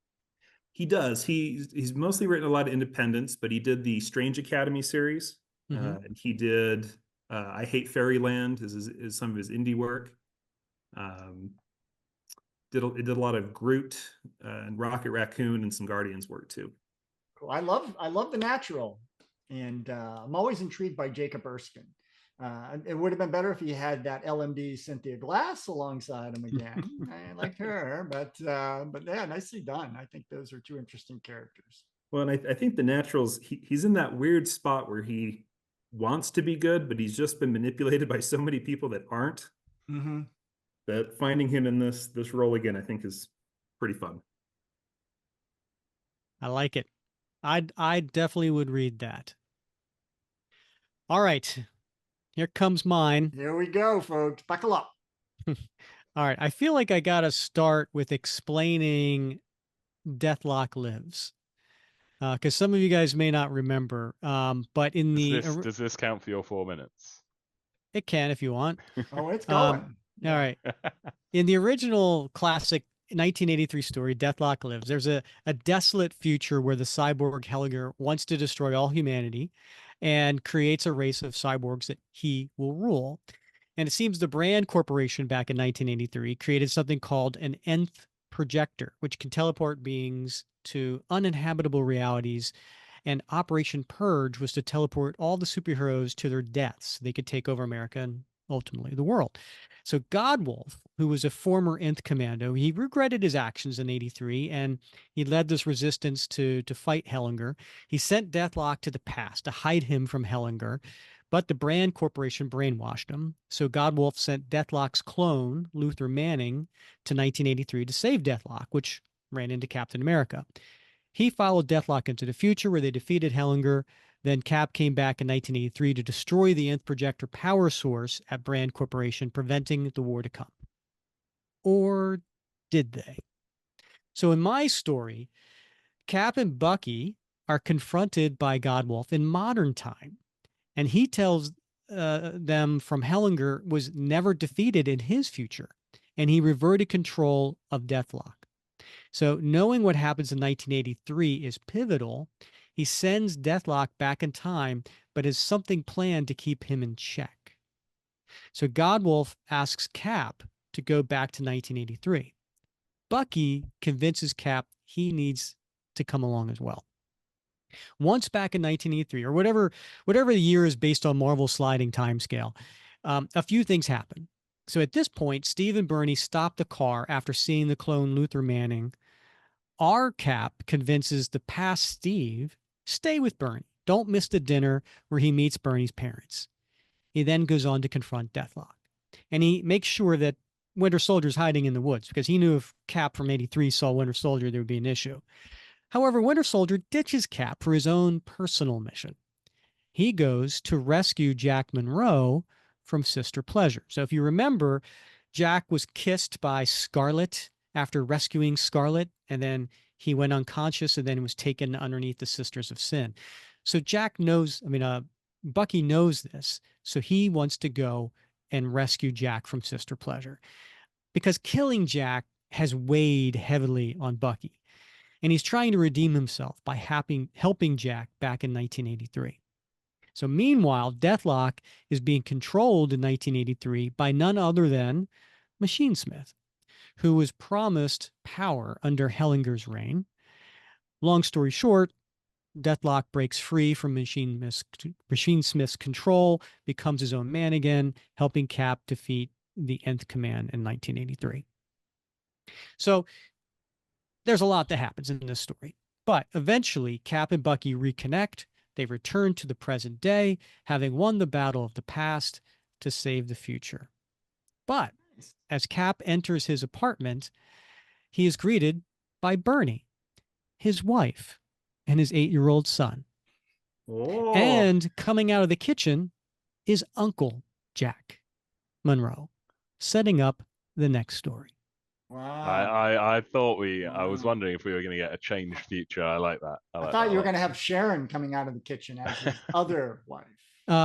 He does. He's mostly written a lot of independents, but he did the Strange Academy series. And he did I Hate Fairyland is some of his indie work. Did a lot of Groot and Rocket Raccoon and some Guardians work too. Cool. I love the Natural, and I'm always intrigued by Jacob Erskine. It would have been better if he had that LMD Cynthia Glass alongside him again. I liked her, but yeah, nicely done. I think those are two interesting characters. Well, and I think the Naturals, he's in that weird spot where he wants to be good, but he's just been manipulated by so many people that aren't. Mm-hmm. That finding him in this role again, I think, is pretty fun. I like it. I definitely would read that. All right, here comes mine. Here we go, folks. Buckle up. All right, I feel like I got to start with explaining Deathlock Lives, because some of you guys may not remember. But in Does this count for your 4 minutes? it can if you want. Oh, it's Um, going. All right. In the original classic 1983 story, Deathlock Lives, there's a desolate future where the cyborg Hellinger wants to destroy all humanity and creates a race of cyborgs that he will rule. And it seems the Brand Corporation back in 1983 created something called an nth projector, which can teleport beings to uninhabitable realities. And Operation Purge was to teleport all the superheroes to their deaths so they could take over America and ultimately the world. So Godwolf, who was a former Nth commando, he regretted his actions in 83 and he led this resistance to fight Hellinger. He sent Deathlock to the past to hide him from Hellinger, but the Brand Corporation brainwashed him. So Godwolf sent Deathlock's clone, Luther Manning, to 1983 to save Deathlock, which ran into Captain America. He followed Deathlock into the future where they defeated Hellinger. Then Cap came back in 1983 to destroy the Nth Projector power source at Brand Corporation, preventing the war to come. Or did they? So in my story, Cap and Bucky are confronted by Godwolf in modern time, and he tells them from Hellinger was never defeated in his future, and he reverted control of Deathlock. So knowing what happens in 1983 is pivotal. He sends Deathlock back in time, but has something planned to keep him in check. So Godwolf asks Cap to go back to 1983. Bucky convinces Cap he needs to come along as well. Once back in 1983, or whatever the year is based on Marvel's sliding timescale, a few things happen. So at this point, Steve and Bernie stop the car after seeing the clone Luther Manning. Our Cap convinces the past Steve, stay with Bernie. Don't miss the dinner where he meets Bernie's parents. He then goes on to confront Deathlock. And he makes sure that Winter Soldier's hiding in the woods because he knew if Cap from 83 saw Winter Soldier, there would be an issue. However, Winter Soldier ditches Cap for his own personal mission. He goes to rescue Jack Monroe from Sister Pleasure. So if you remember, Jack was kissed by Scarlet after rescuing Scarlet, and then he went unconscious and then was taken underneath the Sisters of Sin. So Bucky knows this, so he wants to go and rescue Jack from Sister Pleasure because killing Jack has weighed heavily on Bucky, and he's trying to redeem himself by helping Jack back in 1983. So meanwhile, Deathlock is being controlled in 1983 by none other than Machinesmith, who was promised power under Hellinger's reign. Long story short, Deathlock breaks free from Machinesmith's control, becomes his own man again, helping Cap defeat the Nth Command in 1983. So there's a lot that happens in this story. But eventually, Cap and Bucky reconnect. They return to the present day, having won the battle of the past to save the future. But as Cap enters his apartment, he is greeted by Bernie, his wife, and his 8-year-old son. Oh. And coming out of the kitchen is Uncle Jack Monroe, setting up the next story. Wow. I thought I was wondering if we were going to get a changed future. I like that. I thought you were going to have Sharon coming out of the kitchen as his other wife.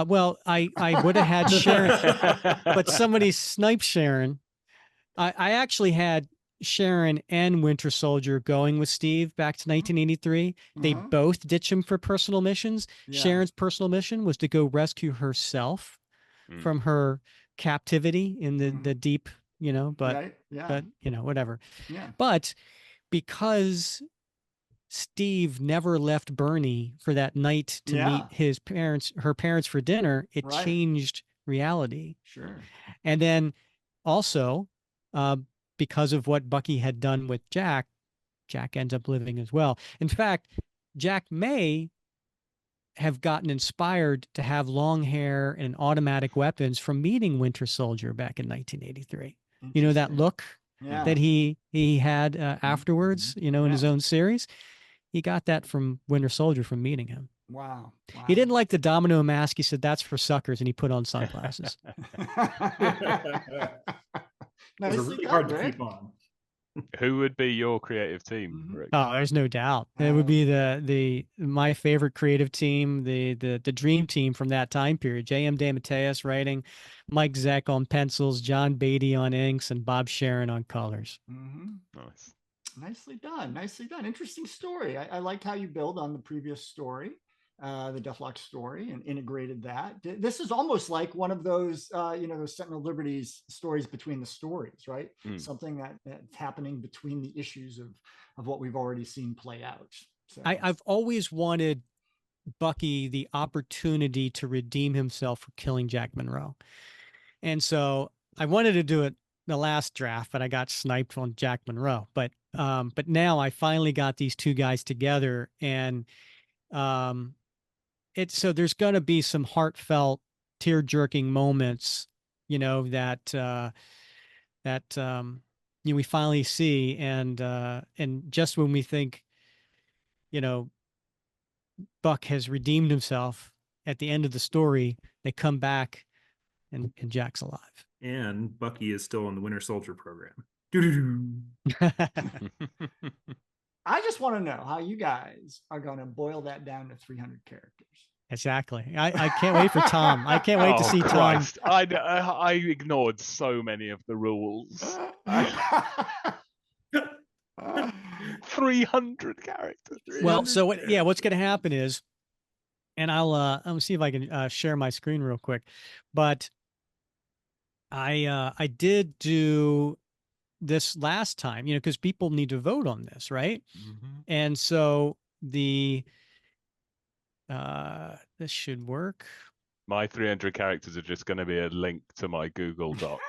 Well, I would have had Sharon, but somebody sniped Sharon. I actually had Sharon and Winter Soldier going with Steve back to 1983. They both ditch him for personal missions. Yeah. Sharon's personal mission was to go rescue herself from her captivity in the deep, but right? Yeah. but whatever. Yeah. But because Steve never left Bernie for that night to meet her parents for dinner, it changed reality. Sure. And then also, because of what Bucky had done with Jack ends up living as well. In fact, Jack may have gotten inspired to have long hair and automatic weapons from meeting Winter Soldier back in 1983. You know, that Interesting. look Yeah. that he had afterwards, you know, in his Yeah. own series. He got that from Winter Soldier from meeting him. Wow. He didn't like the domino mask. He said that's for suckers, and he put on sunglasses. Those are Nicely really done, hard to Rick. keep on. Who would be your creative team, Mhm. Rick? Oh, there's no doubt. It would be the my favorite creative team, the dream team from that time period. J.M. DeMatteis writing, Mike Zeck on pencils, John Beatty on inks, and Bob Sharon on colors. Nice. Nicely done. Nicely done. Interesting story. I liked how you build on the previous story, the Deathlock story, and integrated that. This is almost like one of those, those Sentinel Liberties stories between the stories, right? Something that's happening between the issues of what we've already seen play out. So I've always wanted Bucky the opportunity to redeem himself for killing Jack Monroe. And so I wanted to do it the last draft, but I got sniped on Jack Monroe. But now I finally got these two guys together, and it's so there's going to be some heartfelt, tear-jerking moments, you know, that we finally see, and just when we think, you know, Buck has redeemed himself at the end of the story, they come back and Jack's alive. And Bucky is still in the Winter Soldier program. Doo-doo-doo. I just want to know how you guys are going to boil that down to 300 characters. Exactly. I can't wait for Tom. I can't wait to see Christ. Tom. I ignored so many of the rules. 300 characters. Well, so what's characters. going to happen is, and I'll see if I can share my screen real quick, but I did do this last time, you know, because people need to vote on this, right? And so this should work. My 300 characters are just going to be a link to my Google Doc.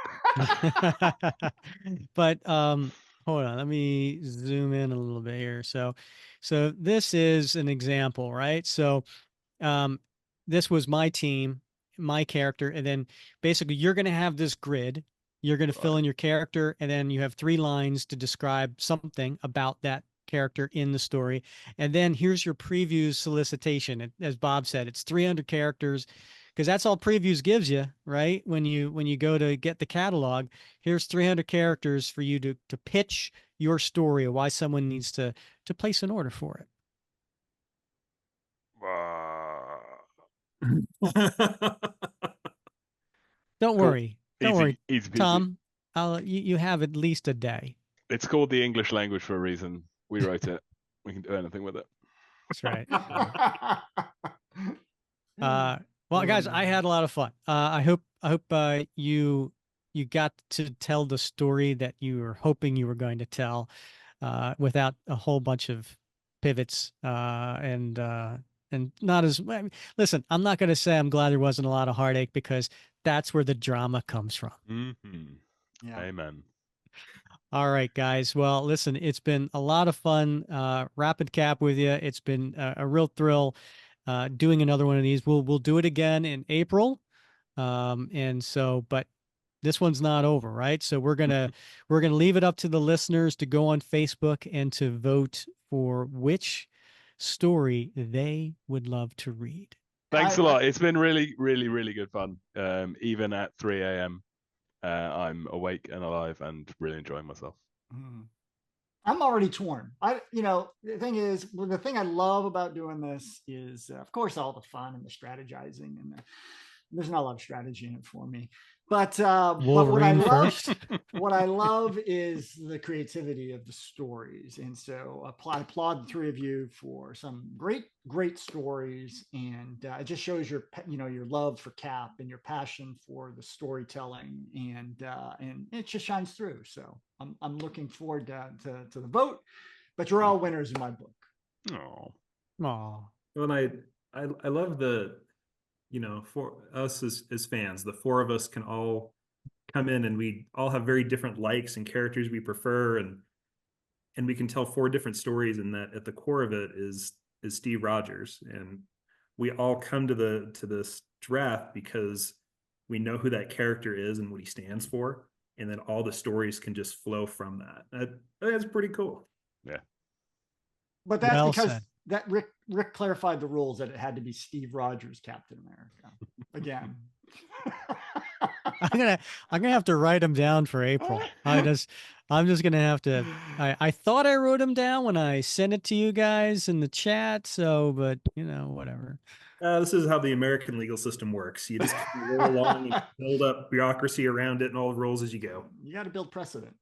But hold on, let me zoom in a little bit here. So this is an example, right? So this was my team, my character, and then basically you're going to have this grid. You're going to fill in your character, and then you have 3 lines to describe something about that character in the story. And then here's your preview solicitation. As Bob said, it's 300 characters, because that's all previews gives you, right? When you go to get the catalog, here's 300 characters for you to pitch your story or why someone needs to place an order for it. Don't Cool. worry. Don't Easy, worry, easy peasy. Tom. You have at least a day. It's called the English language for a reason. We wrote it. We can do anything with it. That's right. Well, guys, I had a lot of fun. I hope you got to tell the story that you were hoping you were going to tell, without a whole bunch of pivots, and not as I mean, listen, I'm not going to say I'm glad there wasn't a lot of heartache, because that's where the drama comes from. Yeah. Amen. All right, guys. Well, listen, it's been a lot of fun, rapid cap with you. It's been a real thrill doing another one of these. We'll do it again in April, and so, but this one's not over, right? So we're gonna leave it up to the listeners to go on Facebook and to vote for which story they would love to read. Thanks a lot. It's been really, really, really good fun. Even at 3 a.m. I'm awake and alive and really enjoying myself. I'm already torn. The thing is, the thing I love about doing this is, of course, all the fun and the strategizing, and there's not a lot of strategy in it for me. But what I love is the creativity of the stories, and so I applaud the 3 of you for some great stories, and it just shows your love for Cap and your passion for the storytelling, and it just shines through. So I'm looking forward to the vote, but you're all winners in my book. Oh, Well, I love for us as fans, the 4 of us can all come in and we all have very different likes and characters we prefer, and we can tell 4 different stories, and that at the core of it is Steve Rogers, and we all come to this draft because we know who that character is and what he stands for, and then all the stories can just flow from that's pretty cool. Yeah. But that's Well because said. that Rick clarified the rules that it had to be Steve Rogers, Captain America. Again. I'm gonna have to write them down for April. I'm just gonna have to. I thought I wrote them down when I sent it to you guys in the chat. So, but whatever. This is how the American legal system works. You just roll along and build up bureaucracy around it and all the rules as you go. You got to build precedent.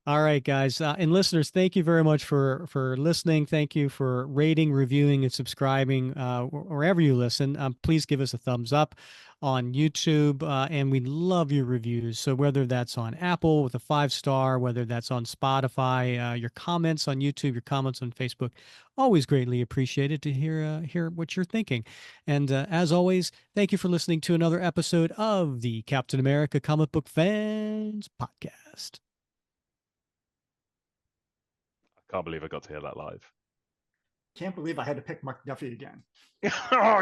All right, guys, and listeners, thank you very much for listening. Thank you for rating, reviewing, and subscribing wherever you listen. Please give us a thumbs up on YouTube, and we love your reviews. So whether that's on Apple with a 5-star, whether that's on Spotify, your comments on YouTube, your comments on Facebook, always greatly appreciated to hear what you're thinking. And as always, thank you for listening to another episode of the Captain America Comic Book Fans Podcast. Can't believe I got to hear that live. Can't believe I had to pick Mark Duffy again. Oh,